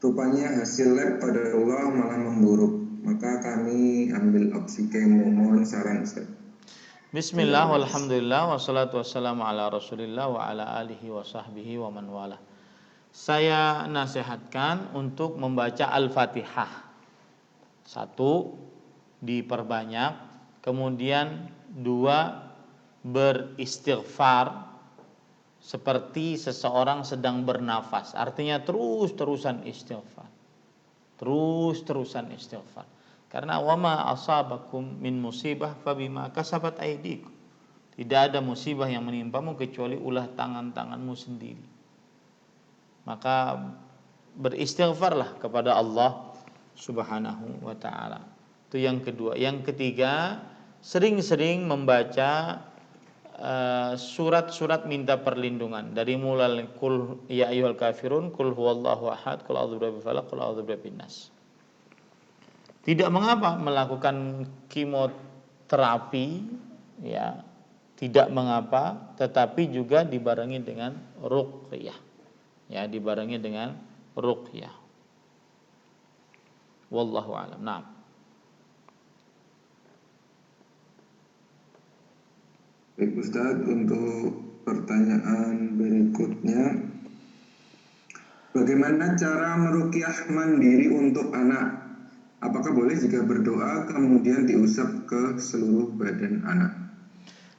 B: rupanya hasil lab pada Allah malah memburuk. Maka kami ambil opsi kemo. Mohon saran Ustaz.
A: bismillah, walhamdulillah, wassalatu wassalamu ala Rasulillah wa ala alihi wa sahbihi wa man wala. Saya nasihatkan untuk membaca Al-Fatihah. 1, diperbanyak. Kemudian 2, beristighfar seperti seseorang sedang bernafas. Artinya terus-terusan istighfar. Terus-terusan istighfar. Karena wama asabakum min musibah fabima kasabat aydikum. Tidak ada musibah yang menimpamu kecuali ulah tangan-tanganmu sendiri. Maka beristighfarlah kepada Allah Subhanahu wa ta'ala. Itu yang kedua. Yang ketiga, sering-sering membaca surat-surat minta perlindungan dari mulai kul ya ayyuhal kafirun, kul huwallahu ahad, kul a'udzu birabbil falaq, kul a'udzu birabbin nas. Tidak mengapa melakukan kemoterapi, ya, tidak mengapa, tetapi juga dibarengi dengan ruqyah. Ya, dibarengi dengan ruqyah. Wallahu a'lam. Nah,
B: Baik Ustaz, untuk pertanyaan berikutnya, bagaimana cara meruqyah mandiri untuk anak? Apakah boleh jika berdoa kemudian diusap ke seluruh badan anak?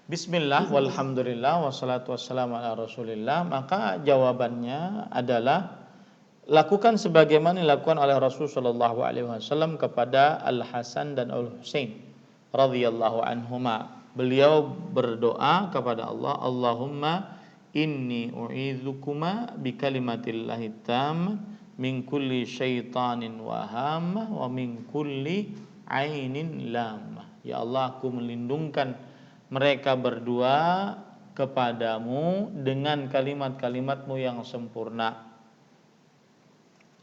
A: bismillah, walhamdulillah, wassalatu wassalamu ala Rasulillah. Maka jawabannya adalah lakukan sebagaimana dilakukan oleh Rasul sallallahu alaihi wasallam kepada Al Hasan dan Al Husain radhiyallahu anhuma. Beliau berdoa kepada Allah, Allahumma inni u'idzukuma bi kalimatillahi tammah min kulli syaitanin wa hamah wa min kulli ainin lamah. Ya Allah, aku melindungkan mereka berdua kepadamu dengan kalimat-kalimatmu yang sempurna,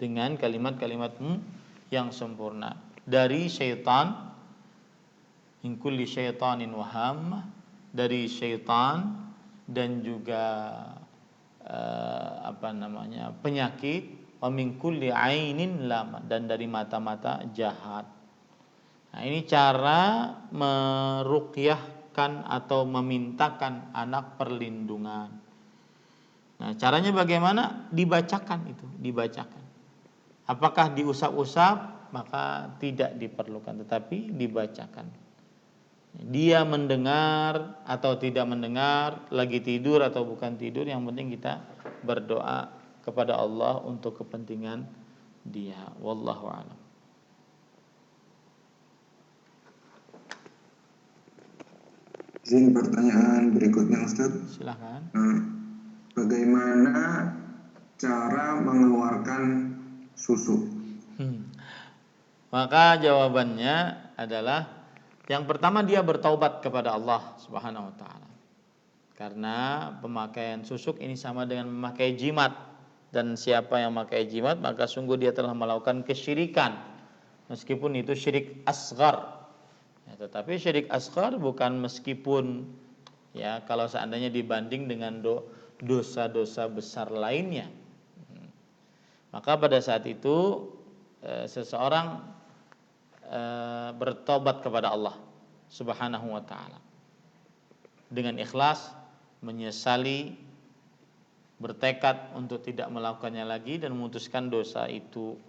A: dengan kalimat-kalimatmu yang sempurna, dari syaitan, min kulli syaitanin waham, dari syaitan, dan juga penyakit, wa min kulli ainin lama, dan dari mata-mata jahat. Nah, ini cara meruqyahkan atau memintakan anak perlindungan. Nah, caranya bagaimana? Dibacakan itu, dibacakan. Apakah diusap-usap? Maka tidak diperlukan, tetapi dibacakan. Dia mendengar atau tidak mendengar, lagi tidur atau bukan tidur, yang penting kita berdoa kepada Allah untuk kepentingan dia. Wallahu a'lam.
B: Izin pertanyaan berikutnya Ustaz.
A: Silakan.
B: Bagaimana cara mengeluarkan susu?
A: Maka jawabannya adalah yang pertama, dia bertaubat kepada Allah Subhanahu wa taala. Karena pemakaian susuk ini sama dengan memakai jimat. dan siapa yang memakai jimat maka sungguh dia telah melakukan kesyirikan, meskipun itu syirik asghar. Ya, tetapi syirik asghar bukan meskipun ya kalau seandainya dibanding dengan dosa-dosa besar lainnya. Maka pada saat itu seseorang bertobat kepada Allah Subhanahu wa taala dengan ikhlas, menyesali, bertekad untuk tidak melakukannya lagi dan memutuskan dosa itu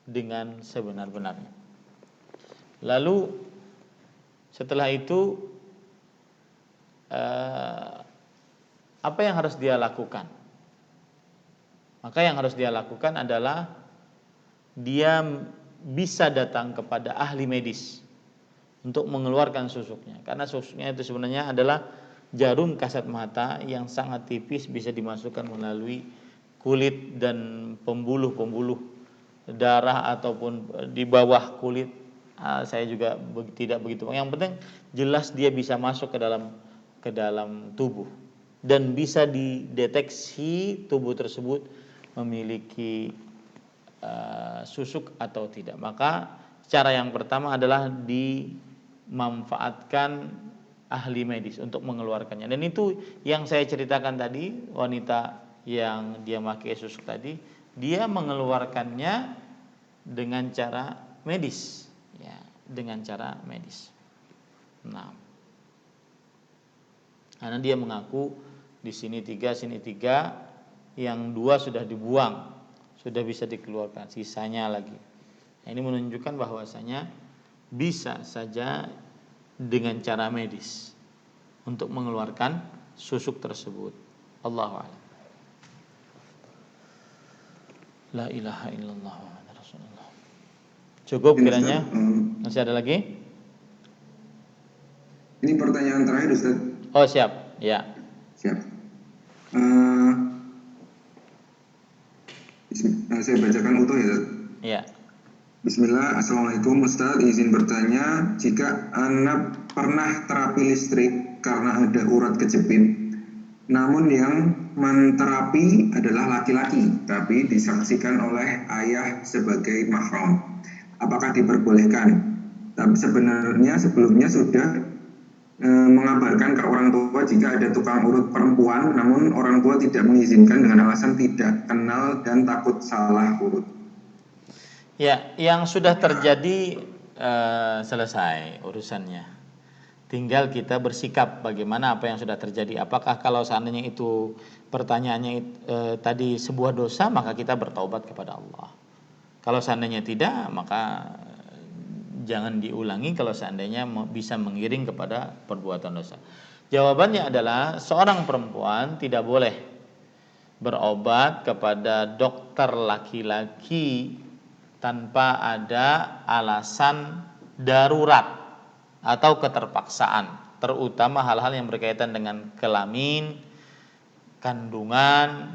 A: dengan sebenar-benarnya. Lalu setelah itu apa yang harus dia lakukan? Maka yang harus dia lakukan adalah dia bisa datang kepada ahli medis untuk mengeluarkan susuknya. Karena susuknya itu sebenarnya adalah jarum kasat mata yang sangat tipis, bisa dimasukkan melalui kulit dan pembuluh-pembuluh darah ataupun di bawah kulit. Saya juga tidak begitu. Yang penting jelas dia bisa masuk ke dalam tubuh dan bisa dideteksi tubuh tersebut memiliki susuk atau tidak. Maka cara yang pertama adalah dimanfaatkan ahli medis untuk mengeluarkannya. Dan itu yang saya ceritakan tadi, wanita yang dia pakai susuk tadi, dia mengeluarkannya dengan cara medis, ya, dengan cara medis. Nah, karena dia mengaku di sini 3, sini 3, yang 2 sudah dibuang, sudah bisa dikeluarkan, sisanya lagi. Nah, ini menunjukkan bahwasanya bisa saja dengan cara medis untuk mengeluarkan susuk tersebut. Allahu a'lam. La ilaha illallah Muhammadur Rasulullah. Cukup kiranya? Masih ada lagi?
B: Ini pertanyaan terakhir, Ustaz.
A: Oh, siap. Ya.
B: Siap. Saya bacakan utuh ya, Ustaz.
A: Ya.
B: Bismillah, Assalamualaikum Ustaz, izin bertanya, jika anak pernah terapi listrik karena ada urat kejepit, namun yang menterapi adalah laki-laki, tapi disaksikan oleh ayah sebagai mahram, apakah diperbolehkan? Tapi sebenarnya sebelumnya sudah mengabarkan ke orang tua jika ada tukang urut perempuan, namun orang tua tidak mengizinkan dengan alasan tidak kenal dan takut salah urut.
A: Ya, yang sudah terjadi selesai urusannya. Tinggal kita bersikap bagaimana apa yang sudah terjadi. Apakah kalau seandainya itu pertanyaannya tadi sebuah dosa, maka kita bertaubat kepada Allah. Kalau seandainya tidak, maka jangan diulangi kalau seandainya bisa mengiring kepada perbuatan dosa. Jawabannya adalah seorang perempuan tidak boleh berobat kepada dokter laki-laki tanpa ada alasan darurat atau keterpaksaan, terutama hal-hal yang berkaitan dengan kelamin, kandungan,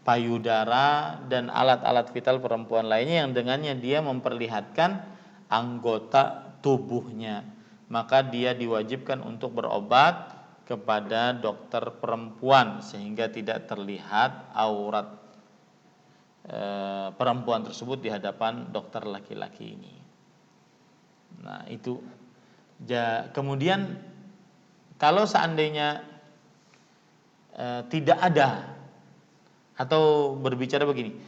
A: payudara, dan alat-alat vital perempuan lainnya yang dengannya dia memperlihatkan anggota tubuhnya. Maka dia diwajibkan untuk berobat kepada dokter perempuan sehingga tidak terlihat aurat perempuan tersebut di hadapan dokter laki-laki ini. Nah, itu. Kemudian kalau seandainya tidak ada, atau berbicara begini,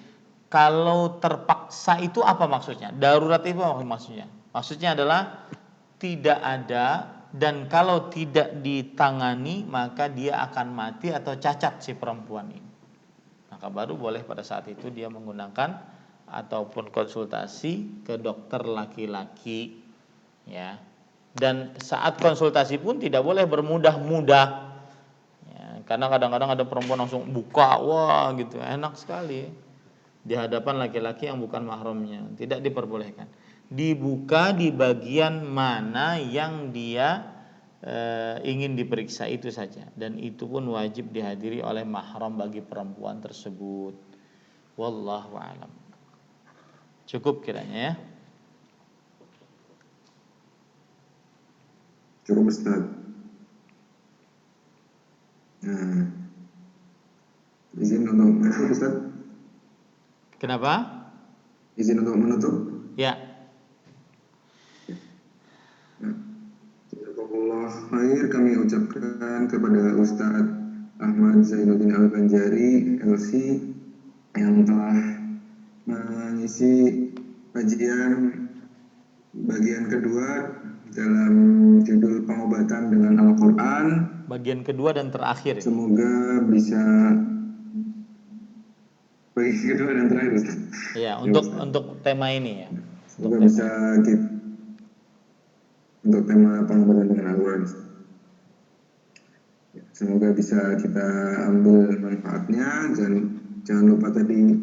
A: kalau terpaksa itu apa maksudnya? Darurat itu apa maksudnya? Maksudnya adalah tidak ada, dan kalau tidak ditangani maka dia akan mati atau cacat si perempuan ini. Maka baru boleh pada saat itu dia menggunakan ataupun konsultasi ke dokter laki-laki, ya. Dan saat konsultasi pun tidak boleh bermudah-mudah, ya, karena kadang-kadang ada perempuan langsung buka, wah gitu, enak sekali di hadapan laki-laki yang bukan mahramnya. Tidak diperbolehkan. Dibuka di bagian mana yang dia ingin diperiksa itu saja, dan itu pun wajib dihadiri oleh mahram bagi perempuan tersebut. Wallahu a'lam. Cukup kiranya, ya.
B: Cukup, Ustaz. Nah, izin untuk masuk, Ustaz.
A: Kenapa?
B: Izin untuk menutup.
A: Ya.
B: Jazakallah khair kami ucapkan kepada Ustadz Ahmad Zainuddin Al-Banjari LC yang telah mengisi kajian bagian kedua dalam judul pengobatan dengan Al-Quran.
A: Bagian kedua dan terakhir.
B: Semoga bisa bagian kedua dan terakhir, Ustaz.
A: Ya, untuk tema ini ya.
B: Semoga bisa untuk tema pengobatan dengan Al-Quran. Semoga bisa kita ambil manfaatnya. Jangan lupa tadi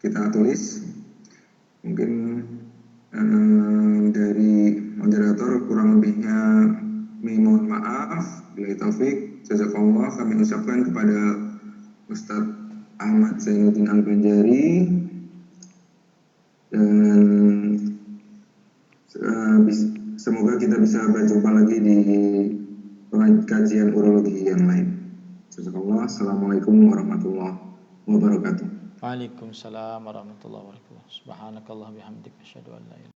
B: kita tulis. Mungkin dari moderator kurang lebihnya mohon maaf. Bila taufik, jazakallah kami ucapkan kepada Ustadz Ahmad Zainuddin Al-Banjari, dan semoga kita bisa berjumpa lagi di kajian urologi yang lain. Jazakallah. Assalamualaikum warahmatullahi wabarakatuh.
A: Waalaikumsalam warahmatullahi wabarakatuh. Subhanakallah bihamdika asyhadu an la ilaha